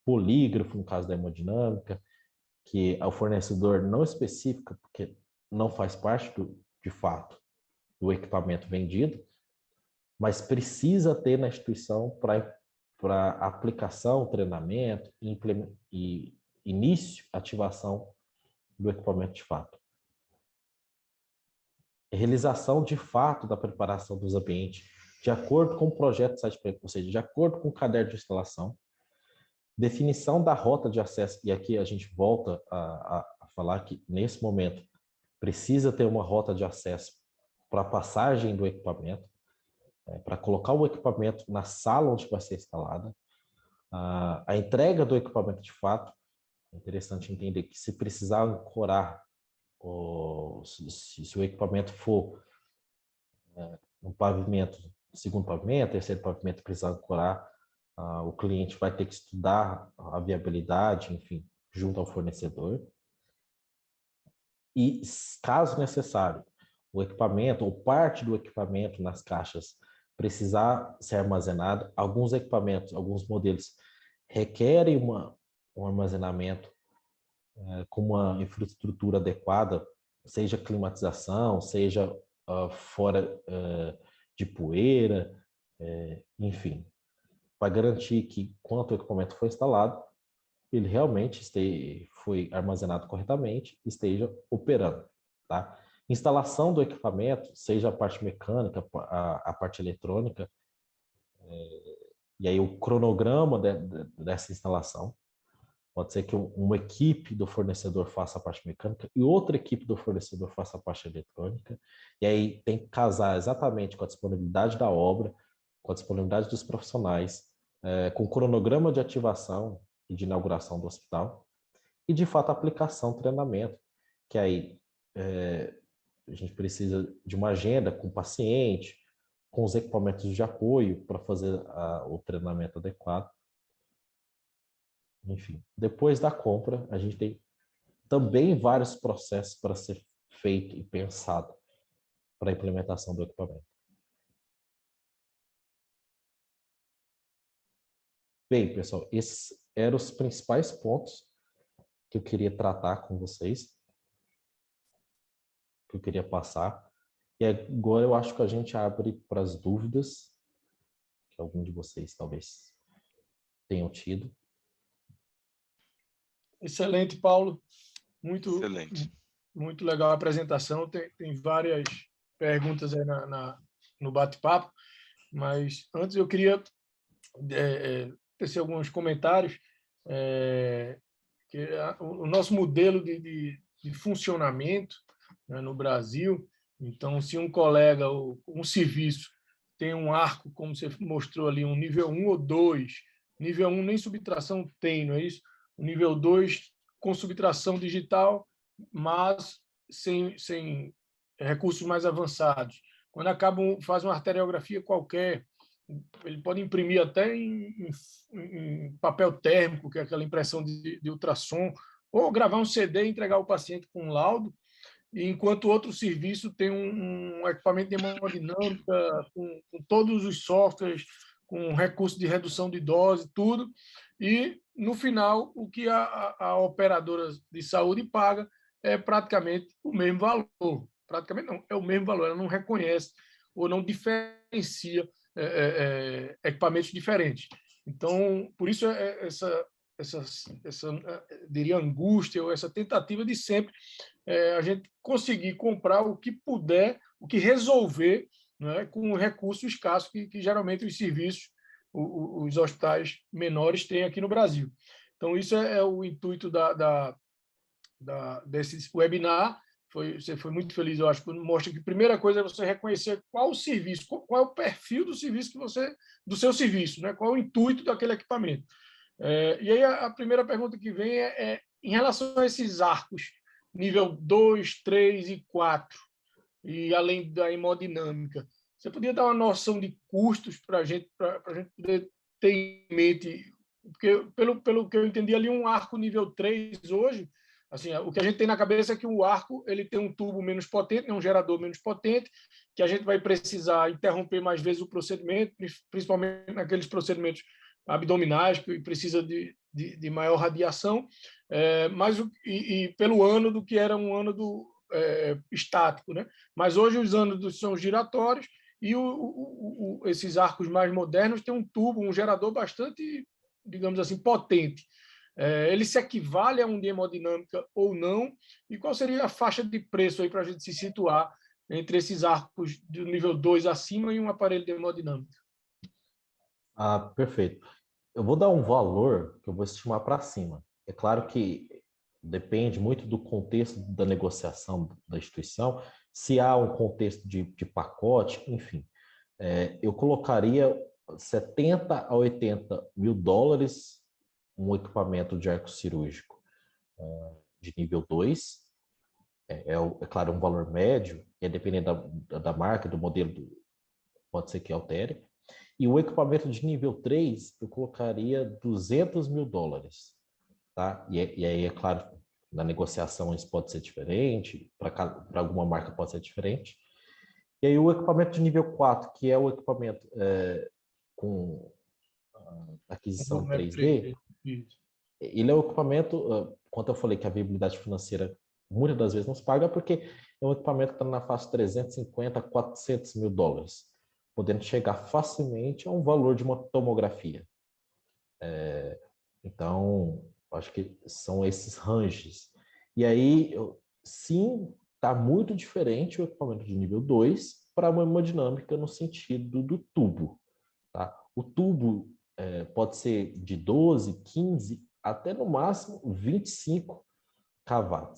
Speaker 3: polígrafo, no caso da hemodinâmica, que o fornecedor não especifica, porque não faz parte, de fato, do equipamento vendido, mas precisa ter na instituição para aplicação, treinamento e início, ativação do equipamento de fato. Realização de fato da preparação dos ambientes, de acordo com o projeto de site prep, ou seja, de acordo com o caderno de instalação, definição da rota de acesso, e aqui a gente volta a falar que, nesse momento, precisa ter uma rota de acesso para a passagem do equipamento, para colocar o equipamento na sala onde vai ser instalada, a entrega do equipamento de fato. É interessante entender que se precisar ancorar, se o equipamento for no pavimento, segundo pavimento, terceiro pavimento, precisar ancorar, o cliente vai ter que estudar a viabilidade, enfim, junto ao fornecedor. E, caso necessário, o equipamento ou parte do equipamento nas caixas precisar ser armazenado, alguns equipamentos, alguns modelos requerem um armazenamento com uma infraestrutura adequada, seja climatização, seja fora de poeira, enfim, para garantir que, quando o equipamento for instalado, ele realmente foi armazenado corretamente e esteja operando. Tá? Instalação do equipamento, seja a parte mecânica, a parte eletrônica, e aí o cronograma dessa instalação. Pode ser que uma equipe do fornecedor faça a parte mecânica e outra equipe do fornecedor faça a parte eletrônica. E aí tem que casar exatamente com a disponibilidade da obra, com a disponibilidade dos profissionais, com o cronograma de ativação e de inauguração do hospital. E, de fato, a aplicação, treinamento, que aí a gente precisa de uma agenda com o paciente, com os equipamentos de apoio para fazer o treinamento adequado. Enfim, depois da compra, a gente tem também vários processos para ser feito e pensado para a implementação do equipamento. Bem, pessoal, esses eram os principais pontos que eu queria tratar com vocês, que eu queria passar. E agora eu acho que a gente abre para as dúvidas que algum de vocês talvez tenham tido.
Speaker 1: Excelente, Paulo.
Speaker 2: Excelente.
Speaker 1: Muito legal a apresentação. Tem várias perguntas aí no bate-papo, mas antes eu queria tecer alguns comentários. Que o nosso modelo de funcionamento, né, no Brasil, então, se um colega ou um serviço tem um arco, como você mostrou ali, um nível 1 ou 2, nível 1 nem subtração tem, não é isso? O nível 2 com subtração digital, mas sem recursos mais avançados. Quando faz uma arteriografia qualquer, ele pode imprimir até em papel térmico, que é aquela impressão de ultrassom, ou gravar um CD e entregar ao paciente com um laudo, e enquanto outro serviço tem um equipamento de hemodinâmica, com todos os softwares, com recurso de redução de dose, tudo, e, no final, o que a operadora de saúde paga é praticamente o mesmo valor. Praticamente não, é o mesmo valor, ela não reconhece ou não diferencia equipamentos diferentes. Então, por isso diria, angústia ou essa tentativa de sempre a gente conseguir comprar o que puder, o que resolver, né, com o recurso escasso que geralmente os serviços, os hospitais menores têm aqui no Brasil. Então, isso é o intuito desse webinar. Você foi muito feliz, eu acho, quando mostra que a primeira coisa é você reconhecer qual o serviço, qual é o perfil do serviço do seu serviço, né? Qual é o intuito daquele equipamento. E aí a primeira pergunta que vem em relação a esses arcos, nível 2, 3 e 4, e além da hemodinâmica. Você podia dar uma noção de custos para a gente poder ter em mente, porque pelo que eu entendi ali, um arco nível 3 hoje, assim, o que a gente tem na cabeça é que o arco ele tem um tubo menos potente, um gerador menos potente, que a gente vai precisar interromper mais vezes o procedimento, principalmente naqueles procedimentos abdominais, que precisa de maior radiação, e pelo ano do que era um ano estático, né? Mas hoje os ânodos são giratórios e esses arcos mais modernos têm um tubo, um gerador bastante, digamos assim, potente. Ele se equivale a um de hemodinâmica ou não? E qual seria a faixa de preço aí para a gente se situar entre esses arcos do nível 2 acima e um aparelho de hemodinâmica?
Speaker 3: Perfeito. Eu vou dar um valor que eu vou estimar para cima. É claro que depende muito do contexto da negociação da instituição, se há um contexto de pacote, enfim. Eu colocaria 70 a 80 mil dólares um equipamento de arco cirúrgico de nível 2. Claro, um valor médio, e dependendo da marca, do modelo, pode ser que altere. E o equipamento de nível 3, eu colocaria 200 mil dólares. Tá? E aí, é claro, na negociação isso pode ser diferente, para alguma marca pode ser diferente. E aí o equipamento de nível 4, que é o equipamento com aquisição 3D, ele é o equipamento, quanto eu falei que a viabilidade financeira muitas das vezes não se paga, porque é um equipamento que está na faixa de 350 a 400 mil dólares, podendo chegar facilmente a um valor de uma tomografia. Então, acho que são esses ranges. E aí, sim, está muito diferente o equipamento de nível 2 para uma hemodinâmica no sentido do tubo. Tá? O tubo pode ser de 12, 15, até no máximo 25 kW.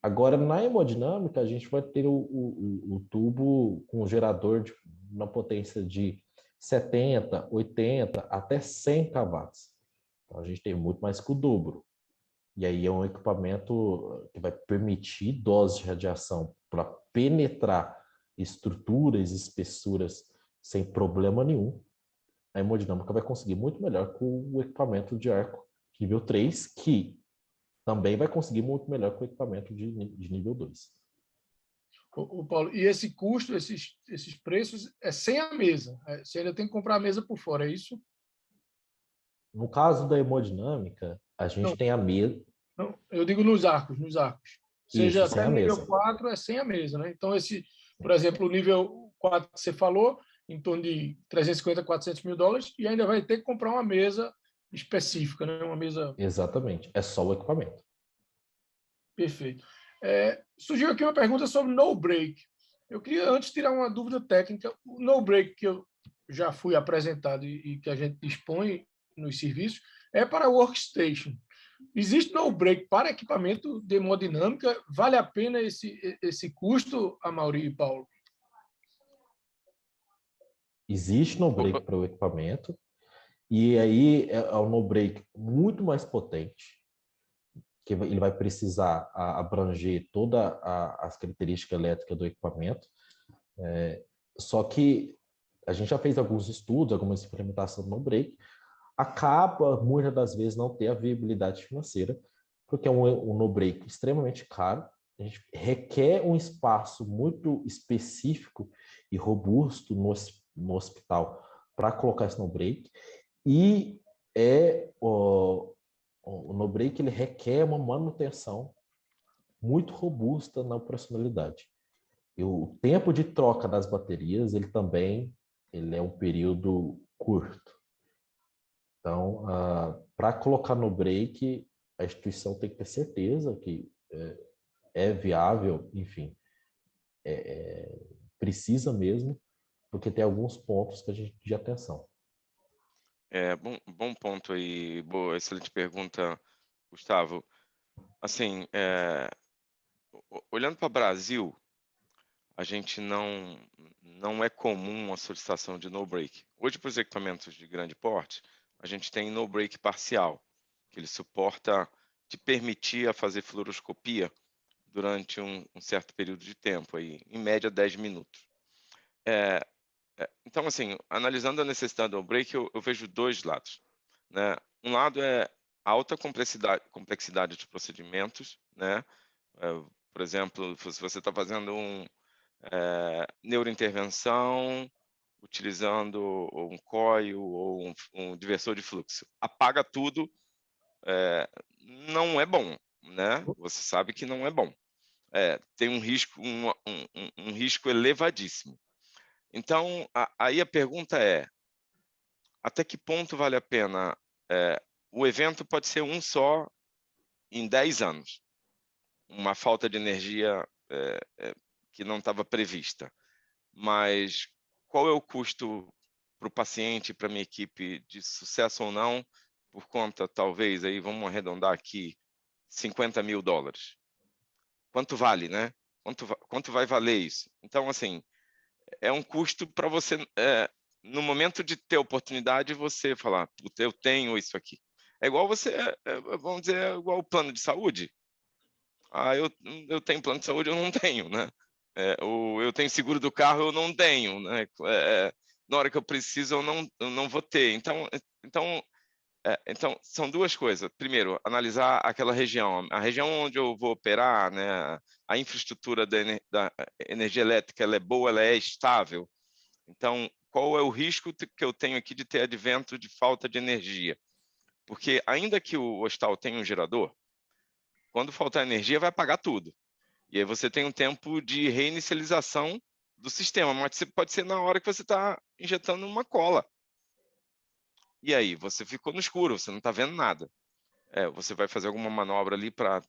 Speaker 3: Agora, na hemodinâmica, a gente vai ter o tubo com um gerador na potência de 70, 80, até 100 kW. Então, a gente tem muito mais que o dobro. E aí é um equipamento que vai permitir doses de radiação para penetrar estruturas e espessuras sem problema nenhum. A hemodinâmica vai conseguir muito melhor com o equipamento de arco nível 3, que também vai conseguir muito melhor com o equipamento de nível 2.
Speaker 1: Paulo, e esse custo, esses preços, é sem a mesa. Você ainda tem que comprar a mesa por fora, é isso?
Speaker 3: No caso da hemodinâmica, a gente tem a mesa.
Speaker 1: Não, eu digo nos arcos. Seja
Speaker 3: Isso, sem
Speaker 1: até
Speaker 3: a
Speaker 1: nível
Speaker 3: mesa.
Speaker 1: 4 é sem a mesa, né? Então, por exemplo, o nível 4 que você falou, em torno de 350, 400 mil dólares, e ainda vai ter que comprar uma mesa específica, né? Uma mesa...
Speaker 3: Exatamente, é só o equipamento.
Speaker 1: Perfeito. Surgiu aqui uma pergunta sobre no-break. Eu queria antes tirar uma dúvida técnica. O no-break que eu já fui apresentado e que a gente dispõe nos serviços é para workstation. Existe no-break para equipamento de hemodinâmica? Vale a pena esse custo, Amaury e Paulo?
Speaker 3: Existe no-break para o equipamento, e aí é um no-break muito mais potente, que ele vai precisar abranger todas as características elétricas do equipamento. Só que a gente já fez alguns estudos, algumas experimentações no no-break, acaba muitas das vezes não ter a viabilidade financeira, porque é um no-break extremamente caro, a gente requer um espaço muito específico e robusto no hospital para colocar esse no-break, e o no-break ele requer uma manutenção muito robusta na operacionalidade. E o tempo de troca das baterias ele também ele é um período curto. Então, para colocar no break, a instituição tem que ter certeza que é viável, enfim, precisa mesmo, porque tem alguns pontos que a gente de atenção.
Speaker 2: Bom ponto aí, boa, excelente pergunta, Gustavo. Assim, olhando para o Brasil, a gente não é comum a solicitação de no break. Hoje, para os equipamentos de grande porte, a gente tem no break parcial, que ele suporta te permitir a fazer fluoroscopia durante um certo período de tempo, aí, em média 10 minutos. Então, assim, analisando a necessidade do break, eu vejo dois lados, né? Um lado é alta complexidade de procedimentos, né? Por exemplo, se você está fazendo neurointervenção, utilizando um coil ou um diversor de fluxo, apaga tudo, não é bom, né? Você sabe que não é bom. Tem um risco, um risco elevadíssimo. Então, aí a pergunta é, até que ponto vale a pena? O evento pode ser um só em 10 anos, uma falta de energia que não estava prevista. Mas qual é o custo para o paciente, para a minha equipe, de sucesso ou não, por conta, talvez, aí vamos arredondar aqui, $50 mil. Quanto vale, né? Quanto vai valer isso? Então, assim, é um custo para você, no momento de ter oportunidade, você falar, puta, eu tenho isso aqui. É igual você, vamos dizer, é igual o plano de saúde. Eu tenho plano de saúde, eu não tenho, né? Ou eu tenho seguro do carro, eu não tenho, né? Na hora que eu preciso, eu não vou ter. Então, são duas coisas. Primeiro, analisar aquela região. A região onde eu vou operar, né? A infraestrutura da energia elétrica, ela é boa, ela é estável. Então, qual é o risco que eu tenho aqui de ter advento de falta de energia? Porque ainda que o hospital tenha um gerador, quando faltar energia, vai apagar tudo. E aí você tem um tempo de reinicialização do sistema, mas pode ser na hora que você está injetando uma cola. E aí, você ficou no escuro, você não está vendo nada. Você vai fazer alguma manobra ali para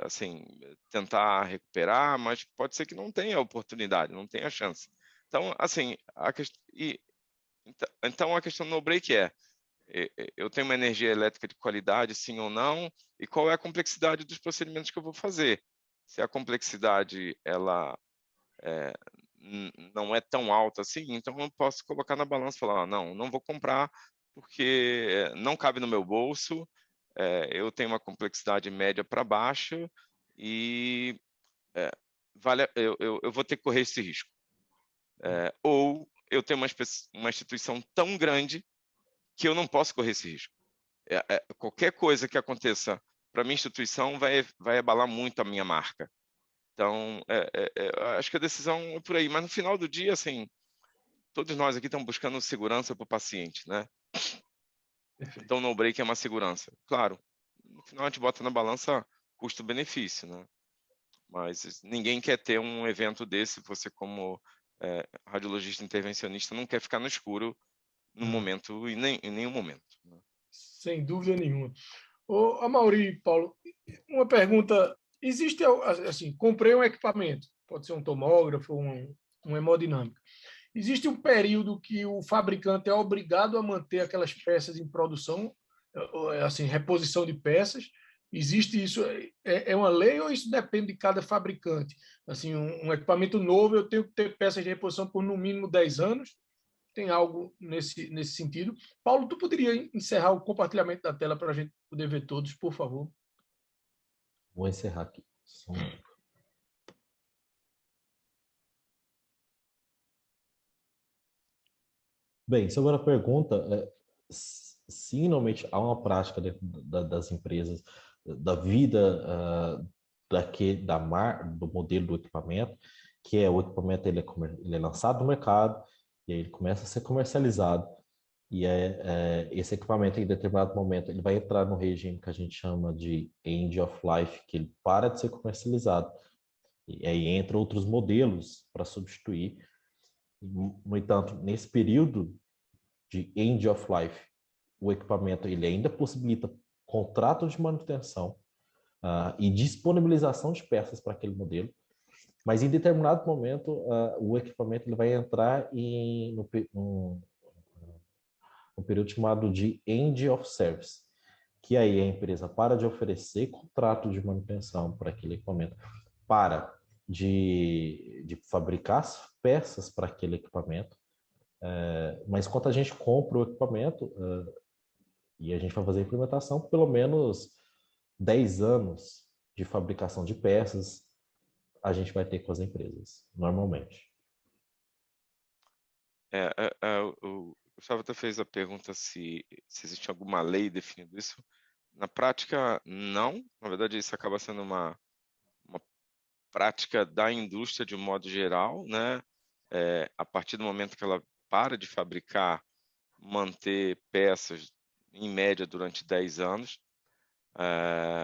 Speaker 2: assim, tentar recuperar, mas pode ser que não tenha oportunidade, não tenha chance. Então, assim, então a questão no break eu tenho uma energia elétrica de qualidade, sim ou não, e qual é a complexidade dos procedimentos que eu vou fazer. Se a complexidade ela não é tão alta assim, então eu posso colocar na balança e falar, não vou comprar porque não cabe no meu bolso, eu tenho uma complexidade média para baixa e eu vou ter que correr esse risco. Ou eu tenho uma instituição tão grande que eu não posso correr esse risco. Qualquer coisa que aconteça para minha instituição vai abalar muito a minha marca. Então, acho que a decisão é por aí. Mas no final do dia, assim, todos nós aqui estamos buscando segurança para o paciente, né?
Speaker 1: Perfeito.
Speaker 2: Então, no break é uma segurança. Claro, no final a gente bota na balança custo-benefício, né? Mas ninguém quer ter um evento desse. Você, como radiologista intervencionista, não quer ficar no escuro no momento, em nenhum momento, né?
Speaker 1: Sem dúvida nenhuma. Ô, Amaury e Paulo, uma pergunta. Existe, assim, comprei um equipamento, pode ser um tomógrafo, um hemodinâmico. Existe um período que o fabricante é obrigado a manter aquelas peças em produção, assim, reposição de peças? Existe isso? É uma lei ou isso depende de cada fabricante? Assim, um equipamento novo, eu tenho que ter peças de reposição por no mínimo 10 anos? Tem algo nesse sentido? Paulo, tu poderia encerrar o compartilhamento da tela para a gente poder ver todos, por favor?
Speaker 3: Vou encerrar aqui. Bem, sobre a pergunta, sim, normalmente há uma prática das empresas, da vida do modelo do equipamento, que é o equipamento ele é lançado no mercado e aí ele começa a ser comercializado. E esse equipamento, em determinado momento, ele vai entrar no regime que a gente chama de end of life, que ele para de ser comercializado. E aí entra outros modelos para substituir. No entanto, nesse período de end of life, o equipamento ele ainda possibilita contrato de manutenção e disponibilização de peças para aquele modelo, mas em determinado momento o equipamento ele vai entrar no período chamado de end of service, que aí a empresa para de oferecer contrato de manutenção para aquele equipamento, para de fabricar as peças para aquele equipamento, mas quando a gente compra o equipamento e a gente vai fazer a implementação, pelo menos 10 anos de fabricação de peças a gente vai ter com as empresas, normalmente.
Speaker 2: O Gustavo até fez a pergunta se existe alguma lei definindo isso. Na prática, não. Na verdade, isso acaba sendo uma prática da indústria de um modo geral, né? A partir do momento que ela para de fabricar, manter peças, em média, durante 10 anos.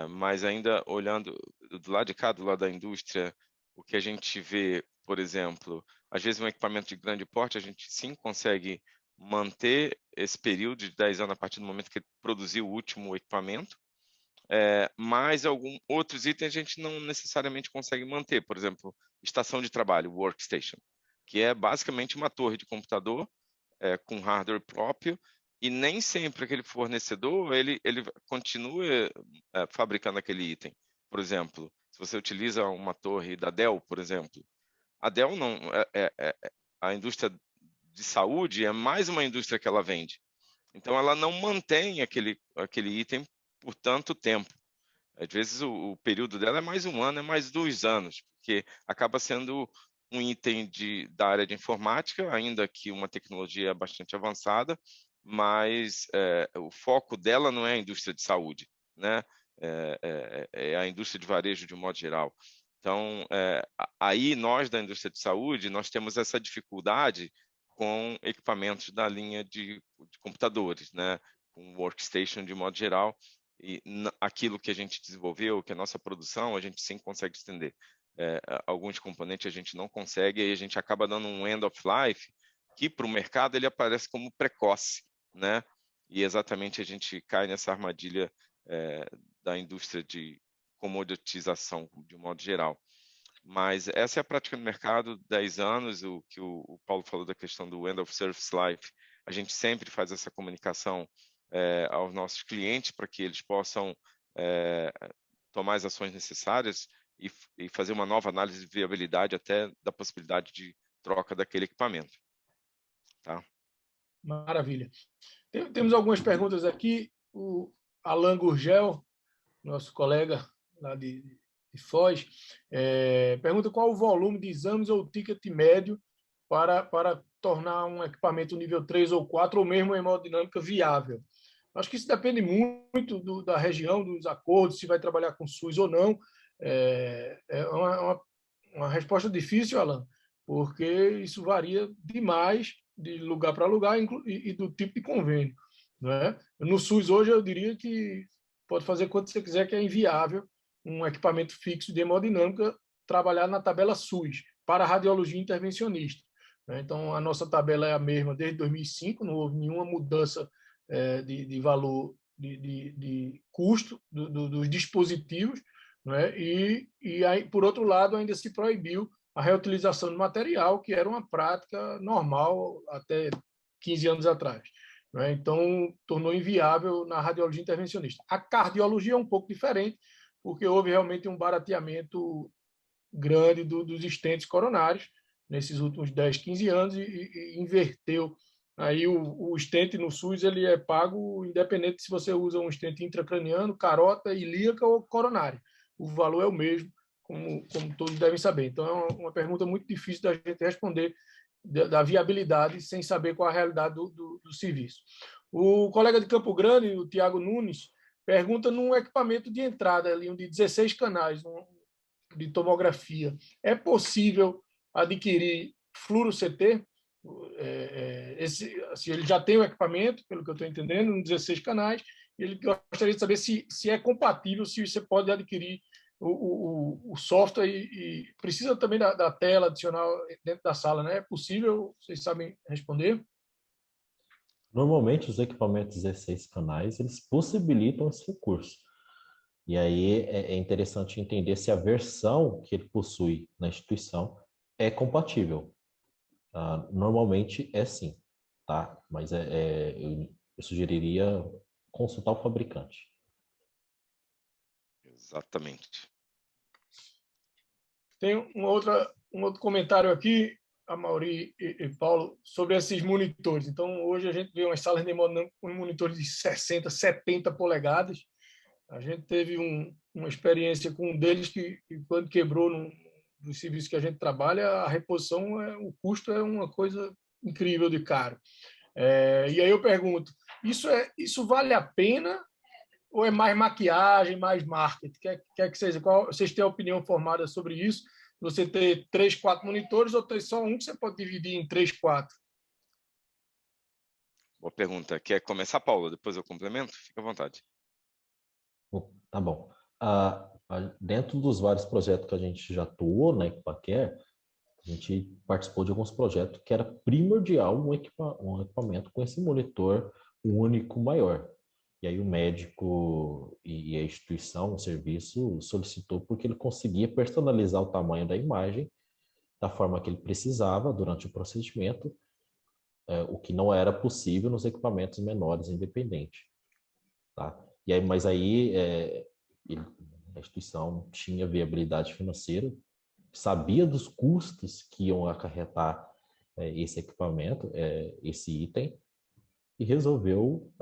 Speaker 2: Mas ainda olhando do lado de cá, do lado da indústria, o que a gente vê, por exemplo, às vezes um equipamento de grande porte, a gente sim consegue manter esse período de 10 anos a partir do momento que ele produziu o último equipamento, mas outros itens a gente não necessariamente consegue manter, por exemplo, estação de trabalho, workstation, que é basicamente uma torre de computador com hardware próprio, e nem sempre aquele fornecedor ele continua fabricando aquele item. Por exemplo, se você utiliza uma torre da Dell, por exemplo, a Dell não a indústria de saúde é mais uma indústria que ela vende. Então ela não mantém aquele item por tanto tempo. Às vezes o período dela é mais 1 ano, é mais 2 anos, porque acaba sendo um item da área de informática, ainda que uma tecnologia bastante avançada, mas o foco dela não é a indústria de saúde, né? É a indústria de varejo de um modo geral. Então, aí nós da indústria de saúde, nós temos essa dificuldade com equipamentos da linha de computadores, né? Com workstation de modo geral, e aquilo que a gente desenvolveu, que é a nossa produção, a gente sim consegue estender. Alguns componentes a gente não consegue, e a gente acaba dando um end of life que para o mercado ele aparece como precoce, né? E exatamente a gente cai nessa armadilha da indústria de comoditização de um modo geral. Mas essa é a prática no mercado, 10 anos, o que o Paulo falou da questão do end of service life, a gente sempre faz essa comunicação aos nossos clientes para que eles possam tomar as ações necessárias e fazer uma nova análise de viabilidade até da possibilidade de troca daquele equipamento. Tá?
Speaker 1: Maravilha. Temos algumas perguntas aqui. O Alan Gurgel, nosso colega lá de Foz, pergunta qual o volume de exames ou ticket médio para tornar um equipamento nível 3 ou 4 ou mesmo hemodinâmica viável. Acho que isso depende muito da região, dos acordos, se vai trabalhar com SUS ou não. É uma resposta difícil, Alan, porque isso varia demais de lugar para lugar e do tipo de convênio. Né? No SUS, hoje, eu diria que pode fazer quanto você quiser, que é inviável um equipamento fixo de hemodinâmica trabalhar na tabela SUS para radiologia intervencionista. Então, a nossa tabela é a mesma desde 2005, não houve nenhuma mudança de valor, de custo dos dispositivos, né? E aí, por outro lado, ainda se proibiu a reutilização de material, que era uma prática normal até 15 anos atrás. Né? Então, tornou inviável na radiologia intervencionista. A cardiologia é um pouco diferente, porque houve realmente um barateamento grande dos estentes coronários nesses últimos 10, 15 anos e inverteu. Aí o stent no SUS ele é pago independente se você usa um stent intracraniano, carota, ilíaca ou coronária. O valor é o mesmo, como todos devem saber. Então, é uma pergunta muito difícil da gente responder da viabilidade sem saber qual a realidade do serviço. O colega de Campo Grande, o Tiago Nunes, pergunta num equipamento de entrada ali, de 16 canais de tomografia. É possível adquirir fluoro-CT? Assim, ele já tem o equipamento, pelo que eu estou entendendo, em 16 canais. Ele gostaria de saber se é compatível, se você pode adquirir o software e precisa também da tela adicional dentro da sala, né? É possível? Vocês sabem responder?
Speaker 3: Normalmente, os equipamentos 16 canais, eles possibilitam esse recurso. E aí é interessante entender se a versão que ele possui na instituição é compatível. Normalmente é sim, tá? Mas eu sugeriria consultar o fabricante.
Speaker 2: Exatamente.
Speaker 1: Tem um outro comentário aqui, a Mauri e Paulo, sobre esses monitores. Então, hoje a gente vê umas salas de monitores de 60, 70 polegadas. A gente teve uma experiência com um deles que quando quebrou no serviço que a gente trabalha, a reposição, o custo é uma coisa incrível de caro. E aí eu pergunto, isso vale a pena ou é mais maquiagem, mais marketing? Quer que seja? Vocês têm opinião formada sobre isso? Você ter 3, 4 monitores ou ter só um que você pode dividir em 3, 4?
Speaker 2: Boa pergunta. Quer começar, Paulo? Depois eu complemento? Fica à vontade.
Speaker 3: Tá bom. Dentro dos vários projetos que a gente já atuou na Equipaquer, a gente participou de alguns projetos que era primordial um equipamento com esse monitor único maior. E aí o médico e a instituição, o serviço, solicitou porque ele conseguia personalizar o tamanho da imagem da forma que ele precisava durante o procedimento, o que não era possível nos equipamentos menores independentes. Tá? E aí, mas aí a instituição tinha viabilidade financeira, sabia dos custos que iam acarretar esse equipamento, esse item, e resolveu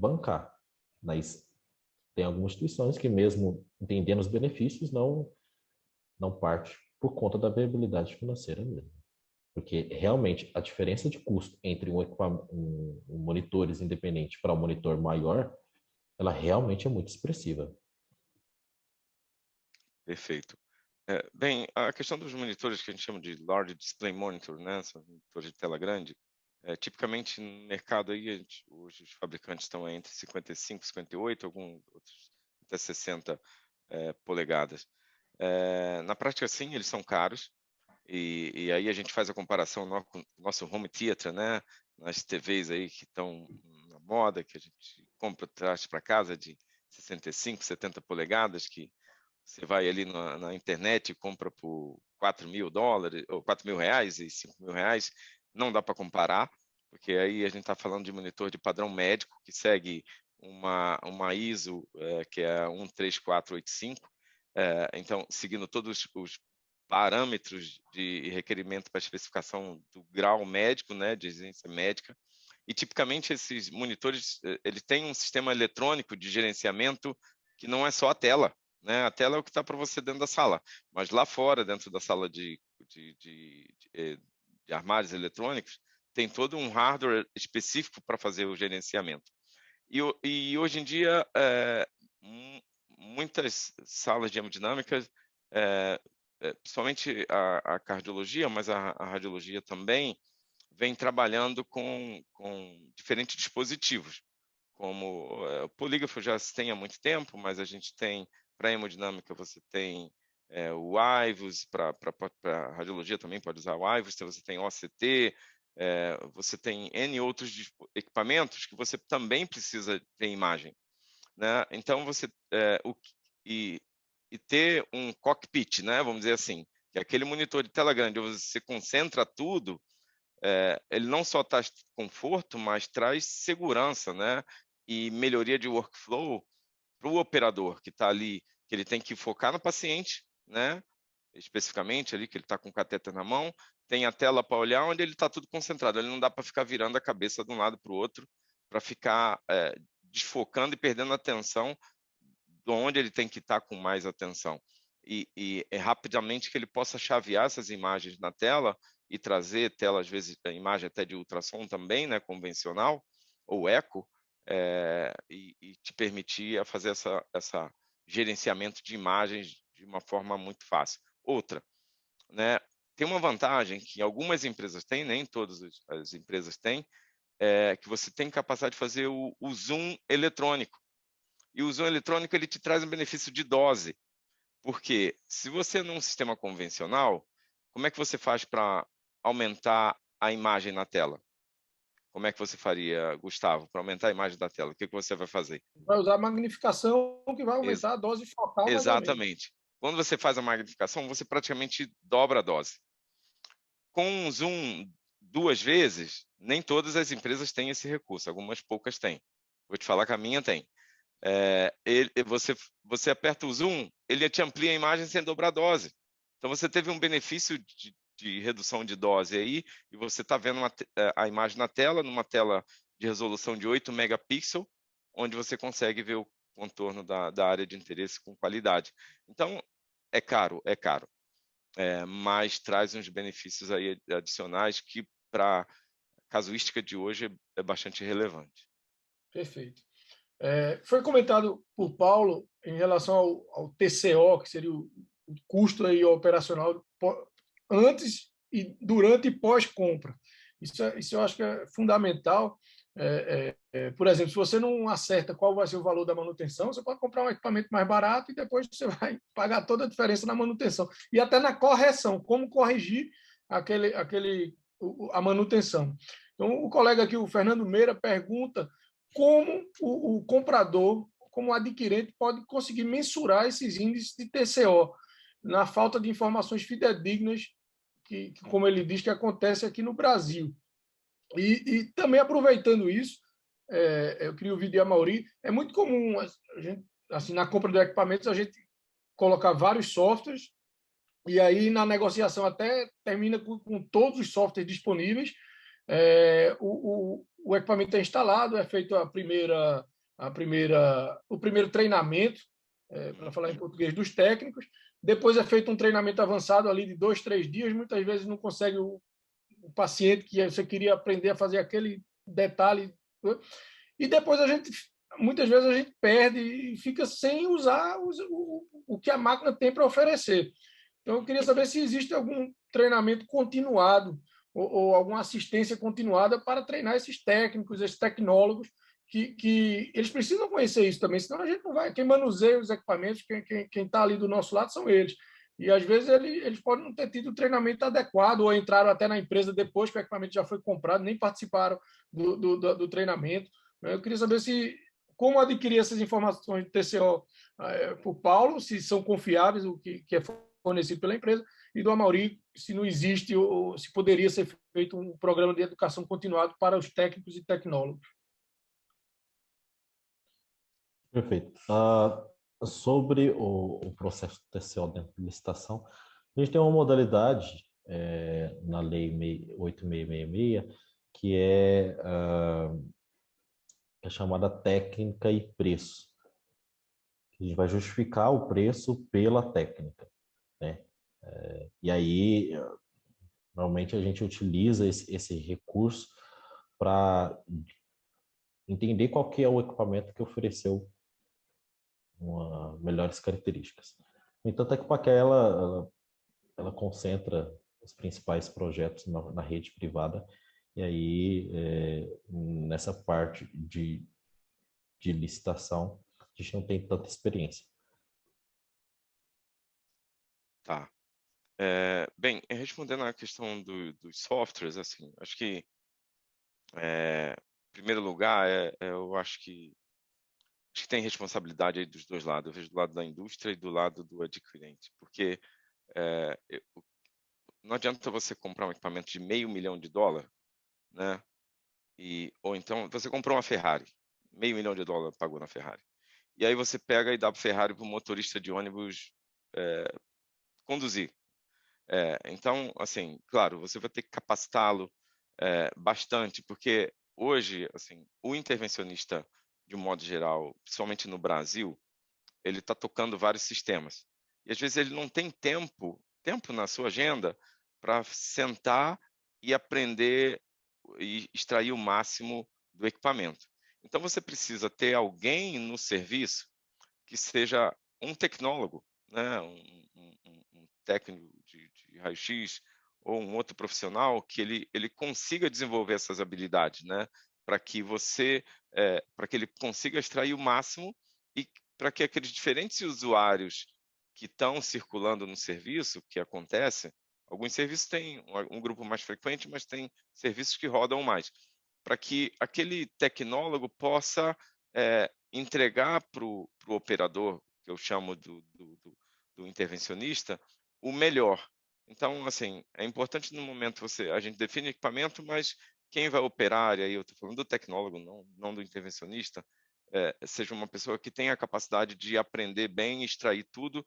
Speaker 3: bancar. Mas tem algumas instituições que, mesmo entendendo os benefícios, não parte por conta da viabilidade financeira mesmo. Porque realmente a diferença de custo entre um monitores independente para um monitor maior, ela realmente é muito expressiva.
Speaker 2: Perfeito. Bem, a questão dos monitores que a gente chama de Large Display Monitor, né, são monitores de tela grande, tipicamente no mercado aí, hoje os fabricantes estão entre 55 e 58, alguns outros até 60 polegadas. Na prática, sim, eles são caros, e aí a gente faz a comparação com o nosso home theater, né, nas TVs aí que estão na moda, que a gente compra, traz para casa de 65, 70 polegadas, que você vai ali na internet e compra por $4.000, ou R$4.000 e R$5.000, não dá para comparar, porque aí a gente está falando de monitor de padrão médico, que segue uma ISO, que é 13485, então, seguindo todos os parâmetros de requerimento para especificação do grau médico, né, de exigência médica, e tipicamente esses monitores, eles têm um sistema eletrônico de gerenciamento que não é só a tela, né? A tela é o que está para você dentro da sala, mas lá fora, dentro da sala de armários eletrônicos, tem todo um hardware específico para fazer o gerenciamento. E hoje em dia, muitas salas de hemodinâmica, principalmente a cardiologia, mas a radiologia também, vem trabalhando com diferentes dispositivos, como o polígrafo já se tem há muito tempo, mas a gente tem, para hemodinâmica, você tem o IVUS, para radiologia também pode usar o IVUS, então você tem OCT, você tem N outros equipamentos que você também precisa ter imagem, né? Então, você e ter um cockpit, né? Vamos dizer assim, que é aquele monitor de tela grande, onde você concentra tudo, ele não só traz conforto, mas traz segurança, né? E melhoria de workflow para o operador que está ali, que ele tem que focar no paciente, né? Especificamente ali, que ele está com o catéter na mão, tem a tela para olhar onde ele está tudo concentrado. Ele não dá para ficar virando a cabeça de um lado para o outro, para ficar desfocando e perdendo a atenção de onde ele tem que estar com mais atenção. E é rapidamente que ele possa chavear essas imagens na tela e trazer tela, às vezes, a imagem até de ultrassom também, né, convencional, ou eco, e te permitir fazer essa gerenciamento de imagens de uma forma muito fácil. Outra, né, tem uma vantagem que algumas empresas têm, nem todas as empresas têm, que você tem capacidade de fazer o zoom eletrônico. E o zoom eletrônico ele te traz um benefício de dose. Porque se você num sistema convencional, como é que você faz para aumentar a imagem na tela? Como é que você faria, Gustavo, para aumentar a imagem da tela? O que você vai fazer?
Speaker 1: Vai usar magnificação, que vai
Speaker 2: Ex
Speaker 1: aumentar a dose focal mais ou menos.
Speaker 2: exatamente. Quando você faz a magnificação, você praticamente dobra a dose. Com um zoom 2 vezes, nem todas as empresas têm esse recurso, algumas poucas têm. Vou te falar que a minha tem. Você aperta o zoom, ele te amplia a imagem sem dobrar a dose. Então você teve um benefício de redução de dose aí, e você está vendo a imagem na tela, numa tela de resolução de 8 megapixels, onde você consegue ver o contorno da área de interesse com qualidade. Então, é caro, mas traz uns benefícios aí adicionais que, para a casuística de hoje, é bastante relevante.
Speaker 1: Perfeito. Foi comentado por Paulo em relação ao TCO, que seria o custo aí operacional antes, e durante e pós-compra. Isso eu acho que é fundamental. Por exemplo, se você não acerta qual vai ser o valor da manutenção, você pode comprar um equipamento mais barato e depois você vai pagar toda a diferença na manutenção. E até na correção, como corrigir a manutenção. Então, o colega aqui, o Fernando Meira, pergunta como o comprador, como o adquirente, pode conseguir mensurar esses índices de TCO na falta de informações fidedignas que, como ele diz, que acontece aqui no Brasil. E também aproveitando isso, eu queria ouvir de Amaury, é muito comum a gente, assim, na compra de equipamentos, a gente colocar vários softwares e aí na negociação até termina com todos os softwares disponíveis. O equipamento é instalado, é feito o primeiro treinamento, para falar em português, dos técnicos. Depois é feito um treinamento avançado ali de 2, 3 dias. Muitas vezes não consegue o paciente que você queria aprender a fazer aquele detalhe. E depois muitas vezes a gente perde e fica sem usar o que a máquina tem para oferecer. Então, eu queria saber se existe algum treinamento continuado ou alguma assistência continuada para treinar esses técnicos, esses tecnólogos, que eles precisam conhecer isso também, senão a gente não vai. Quem manuseia os equipamentos, quem está ali do nosso lado são eles. E, às vezes, eles podem não ter tido o treinamento adequado ou entraram até na empresa depois que o equipamento já foi comprado, nem participaram do treinamento. Eu queria saber como adquirir essas informações de TCO por Paulo, se são confiáveis, o que é fornecido pela empresa, e do Amaury, se não existe ou se poderia ser feito um programa de educação continuado para os técnicos e tecnólogos.
Speaker 3: Perfeito. Sobre o processo de TCO dentro da licitação, a gente tem uma modalidade na Lei 8666, que é chamada técnica e preço. A gente vai justificar o preço pela técnica, né? E aí, normalmente a gente utiliza esse recurso para entender qual que é o equipamento que ofereceu melhores características. No entanto, a Equipaquer, ela concentra os principais projetos na rede privada, e aí, nessa parte de licitação, a gente não tem tanta experiência.
Speaker 2: Tá. Bem, respondendo à questão dos softwares, assim, acho que, em primeiro lugar, eu acho que tem responsabilidade aí dos dois lados. Eu vejo do lado da indústria e do lado do adquirente, porque não adianta você comprar um equipamento de $500 mil, né? Ou então você comprou uma Ferrari, $500 mil pagou na Ferrari. E aí você pega e dá para a Ferrari para o motorista de ônibus conduzir. Então, assim, claro, você vai ter que capacitá-lo bastante, porque hoje, assim, o intervencionista, de um modo geral, principalmente no Brasil, ele está tocando vários sistemas. E às vezes ele não tem tempo na sua agenda para sentar e aprender e extrair o máximo do equipamento. Então você precisa ter alguém no serviço que seja um tecnólogo, né? um técnico de raio-x ou um outro profissional que ele consiga desenvolver essas habilidades, né? Para que para que ele consiga extrair o máximo e para que aqueles diferentes usuários que estão circulando no serviço, que acontece, alguns serviços têm um grupo mais frequente, mas tem serviços que rodam mais, para que aquele tecnólogo possa entregar para o operador, que eu chamo do intervencionista, o melhor. Então, assim, é importante no momento a gente define equipamento, mas quem vai operar, e aí eu estou falando do tecnólogo, não do intervencionista, seja uma pessoa que tenha a capacidade de aprender bem, extrair tudo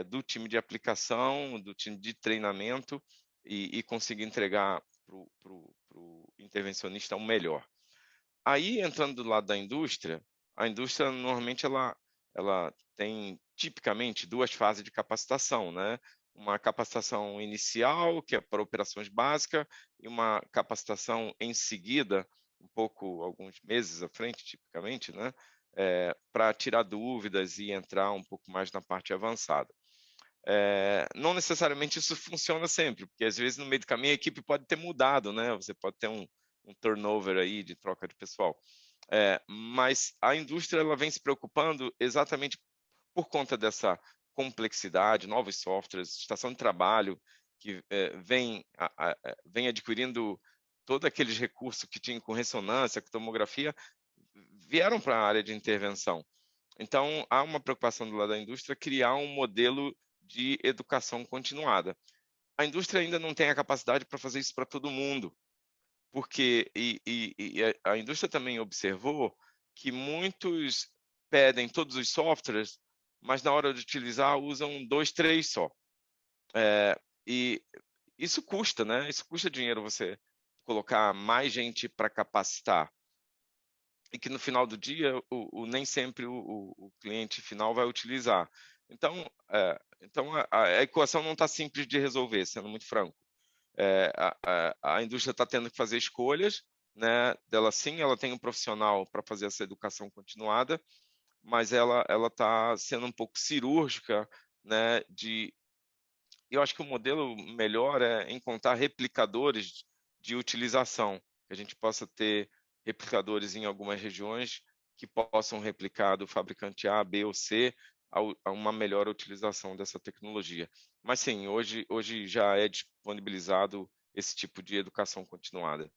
Speaker 2: do time de aplicação, do time de treinamento e conseguir entregar para o intervencionista o melhor. Aí, entrando do lado da indústria, a indústria normalmente ela tem tipicamente 2 fases de capacitação, né? Uma capacitação inicial, que é para operações básicas, e uma capacitação em seguida, alguns meses à frente, tipicamente, né? Para tirar dúvidas e entrar um pouco mais na parte avançada. Não necessariamente isso funciona sempre, porque às vezes no meio do caminho a equipe pode ter mudado, né? Você pode ter um turnover aí de troca de pessoal. Mas a indústria ela vem se preocupando exatamente por conta dessa complexidade, novos softwares, estação de trabalho que vem adquirindo todos aqueles recursos que tinham com ressonância, com tomografia, vieram para a área de intervenção. Então, há uma preocupação do lado da indústria criar um modelo de educação continuada. A indústria ainda não tem a capacidade para fazer isso para todo mundo, porque a indústria também observou que muitos pedem todos os softwares, mas na hora de utilizar usam 2, 3 só. E isso custa, né? Isso custa dinheiro você colocar mais gente para capacitar. E que no final do dia, nem sempre o cliente final vai utilizar. Então, a equação não está simples de resolver, sendo muito franco. A indústria está tendo que fazer escolhas, né? Dela sim, ela tem um profissional para fazer essa educação continuada, mas ela está sendo um pouco cirúrgica, né? Eu acho que o modelo melhor é encontrar replicadores de utilização, que a gente possa ter replicadores em algumas regiões que possam replicar do fabricante A, B ou C a uma melhor utilização dessa tecnologia. Mas sim, hoje já é disponibilizado esse tipo de educação continuada.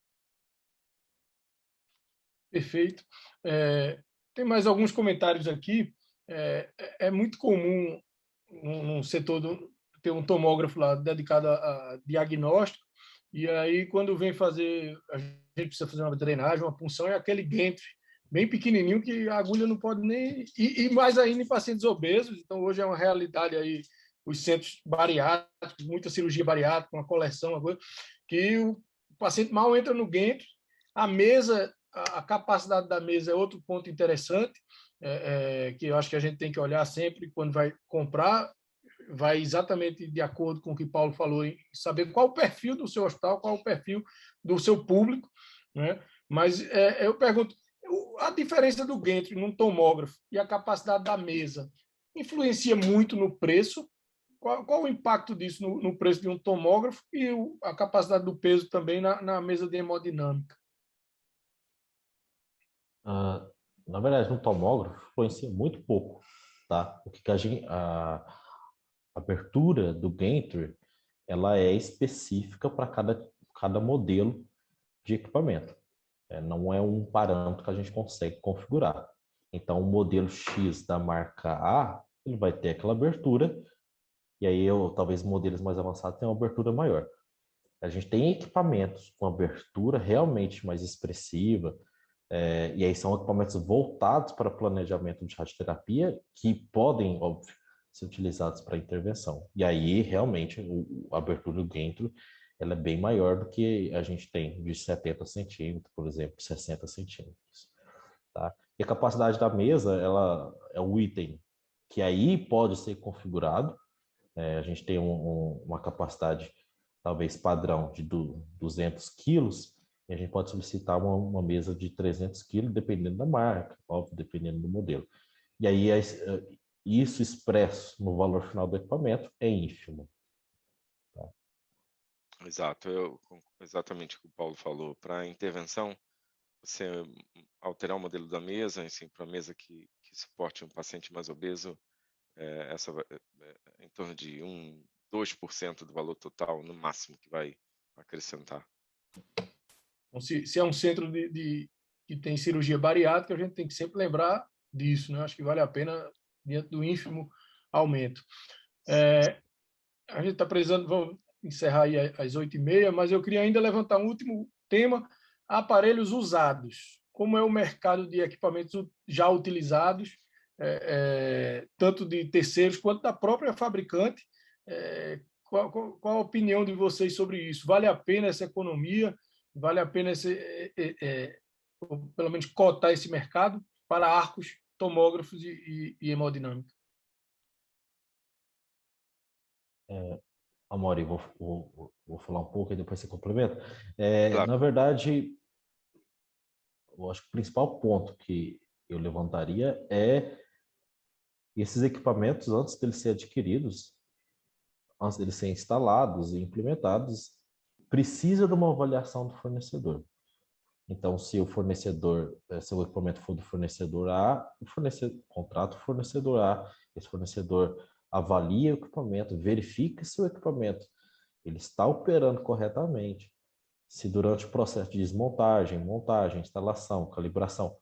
Speaker 1: Perfeito. Tem mais alguns comentários aqui. É muito comum no setor ter um tomógrafo lá dedicado a diagnóstico, e aí quando vem fazer, a gente precisa fazer uma drenagem, uma punção, é aquele gantry bem pequenininho que a agulha não pode nem... E mais ainda em pacientes obesos, então hoje é uma realidade aí, os centros bariátricos, muita cirurgia bariátrica, uma coleção, uma coisa, que o paciente mal entra no gantry, a mesa, a capacidade da mesa é outro ponto interessante, que eu acho que a gente tem que olhar sempre quando vai comprar, vai exatamente de acordo com o que Paulo falou, em saber qual o perfil do seu hospital, qual o perfil do seu público, né? Mas eu pergunto, a diferença do gantry num tomógrafo e a capacidade da mesa influencia muito no preço? Qual o impacto disso no preço de um tomógrafo e a capacidade do peso também na mesa de hemodinâmica?
Speaker 3: Na verdade, no tomógrafo influencia muito pouco, tá? O que a abertura do gantry, ela é específica para cada modelo de equipamento. Não é um parâmetro que a gente consegue configurar. Então, o modelo X da marca A, ele vai ter aquela abertura, e aí talvez modelos mais avançados tenham uma abertura maior. A gente tem equipamentos com abertura realmente mais expressiva, e aí são equipamentos voltados para planejamento de radioterapia que podem, óbvio, ser utilizados para intervenção. E aí, realmente, a abertura do gantry ela é bem maior do que a gente tem de 70 centímetros, por exemplo, 60 centímetros. Tá? E a capacidade da mesa, ela é um item que aí pode ser configurado. A gente tem uma capacidade, talvez, padrão de 200 quilos, e a gente pode solicitar uma mesa de 300 quilos, dependendo da marca, óbvio, dependendo do modelo. E aí, isso expresso no valor final do equipamento é ínfimo. Tá?
Speaker 2: Exato, exatamente o que o Paulo falou. Para a intervenção, você alterar o modelo da mesa, assim, para a mesa que suporte um paciente mais obeso, em torno de 2% do valor total, no máximo, que vai acrescentar.
Speaker 1: Então, se é um centro que tem cirurgia bariátrica, a gente tem que sempre lembrar disso, né? Acho que vale a pena diante do ínfimo aumento. A gente está precisando, vamos encerrar aí às 8h30, mas eu queria ainda levantar um último tema: aparelhos usados. Como é o mercado de equipamentos já utilizados, tanto de terceiros quanto da própria fabricante? Qual a opinião de vocês sobre isso? Vale a pena essa economia? Vale a pena pelo menos cotar esse mercado para arcos, tomógrafos e hemodinâmica?
Speaker 3: Amaury, vou falar um pouco e depois você complementa.
Speaker 2: Claro.
Speaker 3: Na verdade, eu acho que o principal ponto que eu levantaria é esses equipamentos, antes deles serem adquiridos, antes deles serem instalados e implementados, precisa de uma avaliação do fornecedor. Então, se o equipamento for do fornecedor A, contrata o fornecedor A, esse fornecedor avalia o equipamento, verifica se o equipamento ele está operando corretamente, se durante o processo de desmontagem, montagem, instalação, calibração,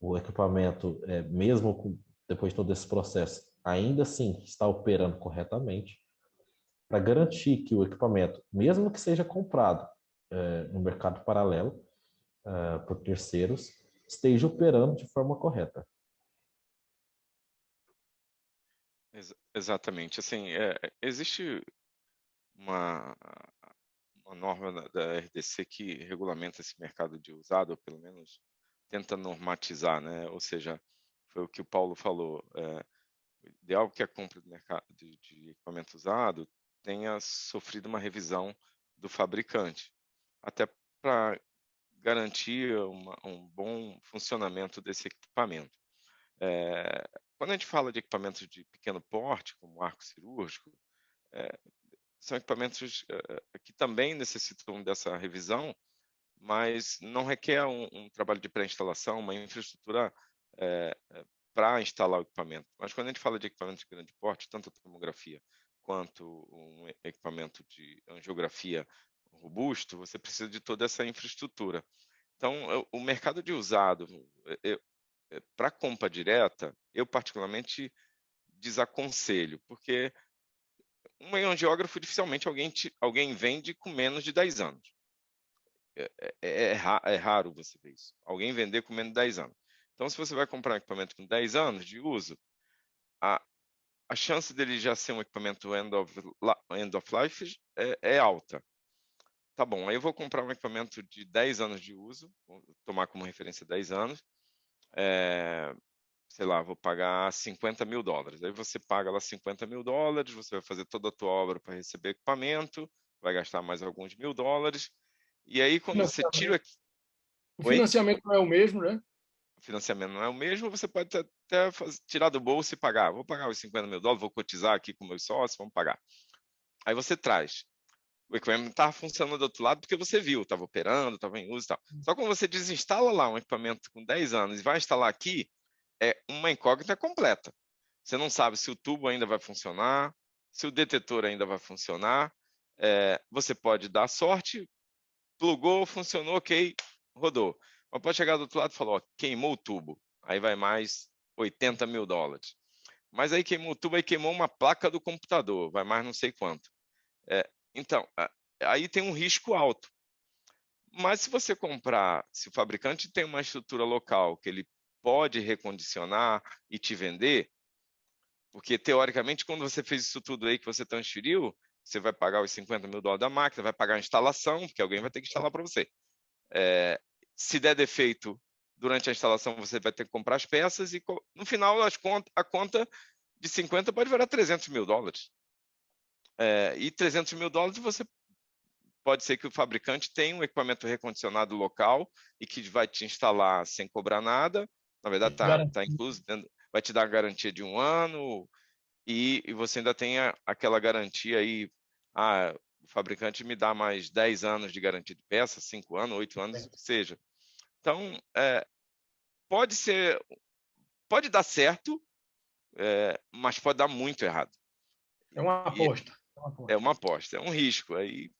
Speaker 3: o equipamento, mesmo depois de todo esse processo, ainda assim está operando corretamente, para garantir que o equipamento, mesmo que seja comprado no mercado paralelo, por terceiros, esteja operando de forma correta.
Speaker 2: Exatamente. Assim, existe uma norma da RDC que regulamenta esse mercado de usado, ou pelo menos tenta normatizar, né? Ou seja, foi o que o Paulo falou. O ideal é que a compra do mercado de equipamento usado tenha sofrido uma revisão do fabricante, até para garantir um bom funcionamento desse equipamento. Quando a gente fala de equipamentos de pequeno porte, como arco cirúrgico, são equipamentos que também necessitam dessa revisão, mas não requer um trabalho de pré-instalação, uma infraestrutura para instalar o equipamento. Mas quando a gente fala de equipamentos de grande porte, tanto a tomografia quanto um equipamento de angiografia robusto, você precisa de toda essa infraestrutura. Então, o mercado de usado, para compra direta, eu particularmente desaconselho, porque um angiógrafo dificilmente alguém vende com menos de 10 anos. É raro você ver isso. Alguém vender com menos de 10 anos. Então, se você vai comprar um equipamento com 10 anos de uso, a chance dele já ser um equipamento end of life é alta. Tá bom, aí eu vou comprar um equipamento de 10 anos de uso, vou tomar como referência 10 anos, sei lá, vou pagar $50 mil. Aí você paga lá $50 mil, você vai fazer toda a tua obra para receber equipamento, vai gastar mais alguns $1.000, e aí quando você tira...
Speaker 1: O financiamento não é o mesmo, né?
Speaker 2: O financiamento não é o mesmo, você pode até tirar do bolso e pagar. Vou pagar os $50 mil, vou cotizar aqui com meus sócios, vamos pagar. Aí você traz. O equipamento estava funcionando do outro lado porque você viu, estava operando, estava em uso e tal. Só quando você desinstala lá um equipamento com 10 anos e vai instalar aqui, é uma incógnita completa. Você não sabe se o tubo ainda vai funcionar, se o detetor ainda vai funcionar. Você pode dar sorte, plugou, funcionou, ok, rodou. Mas pode chegar do outro lado e falar, queimou o tubo. Aí vai mais $80 mil. Mas aí queimou o tubo, aí queimou uma placa do computador, vai mais não sei quanto. Então, aí tem um risco alto. Mas se você comprar, se o fabricante tem uma estrutura local que ele pode recondicionar e te vender, porque teoricamente quando você fez isso tudo aí que você transferiu, você vai pagar os $50 mil da máquina, vai pagar a instalação, porque alguém vai ter que instalar para você. Se der defeito durante a instalação, você vai ter que comprar as peças e no final a conta de 50 pode virar $300 mil. E $300 mil você pode ser que o fabricante tenha um equipamento recondicionado local e que vai te instalar sem cobrar nada. Na verdade, está incluso, vai te dar a garantia de 1 ano e você ainda tem aquela garantia aí. O fabricante me dá mais 10 anos de garantia de peça, 5 anos, 8 anos, o que seja. Então, pode dar certo, mas pode dar muito errado.
Speaker 1: É uma aposta.
Speaker 2: É uma aposta, é um risco. Aí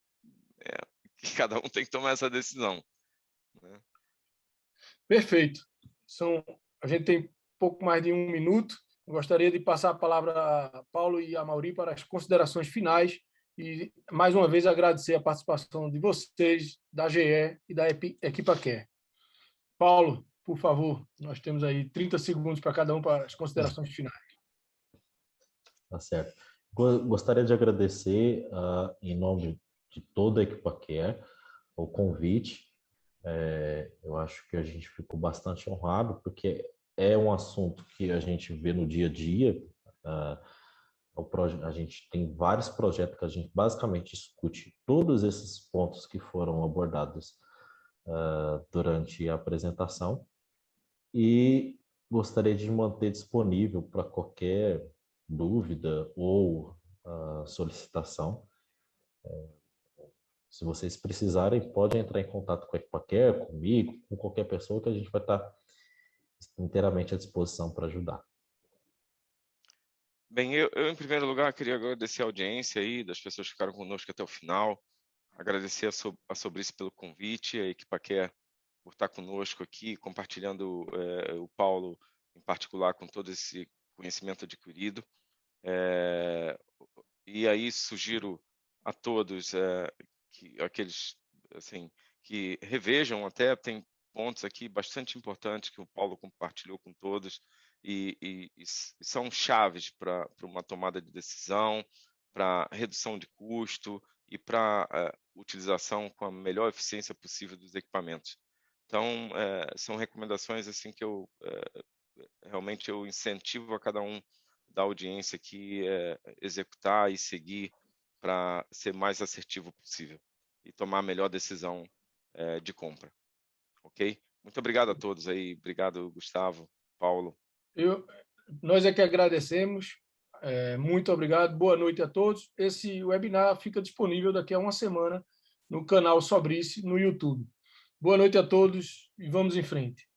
Speaker 2: cada um tem que tomar essa decisão, né?
Speaker 1: Perfeito. A gente tem pouco mais de 1 minuto. Eu gostaria de passar a palavra a Paulo e a Mauri para as considerações finais e, mais uma vez, agradecer a participação de vocês, da GE e da EquipaCare. Paulo, por favor, nós temos aí 30 segundos para cada um para as considerações finais.
Speaker 3: Tá certo. Gostaria de agradecer, em nome de toda a EquipaCare, o convite. Eu acho que a gente ficou bastante honrado, porque é um assunto que a gente vê no dia a dia. A gente tem vários projetos que a gente basicamente discute todos esses pontos que foram abordados durante a apresentação, e gostaria de manter disponível para qualquer dúvida ou solicitação. Se vocês precisarem, podem entrar em contato com a EquipaCare, comigo, com qualquer pessoa, que a gente vai estar inteiramente à disposição para ajudar.
Speaker 2: Bem, eu, em primeiro lugar, queria agradecer a audiência aí, das pessoas que ficaram conosco até o final, agradecer a Sobrice pelo convite, a EquipaCare por estar conosco aqui, compartilhando o Paulo, em particular, com todo esse conhecimento adquirido. E aí sugiro a todos aqueles assim, que revejam, até tem pontos aqui bastante importantes que o Paulo compartilhou com todos e são chaves para uma tomada de decisão, para redução de custo e para utilização com a melhor eficiência possível dos equipamentos. Então, são recomendações assim que realmente eu incentivo a cada um da audiência aqui executar e seguir para ser mais assertivo possível e tomar a melhor decisão de compra. Ok? Muito obrigado a todos aí. Obrigado, Gustavo, Paulo.
Speaker 1: Nós é que agradecemos. Muito obrigado. Boa noite a todos. Esse webinar fica disponível daqui a uma semana no canal Sobrice, no YouTube. Boa noite a todos e vamos em frente.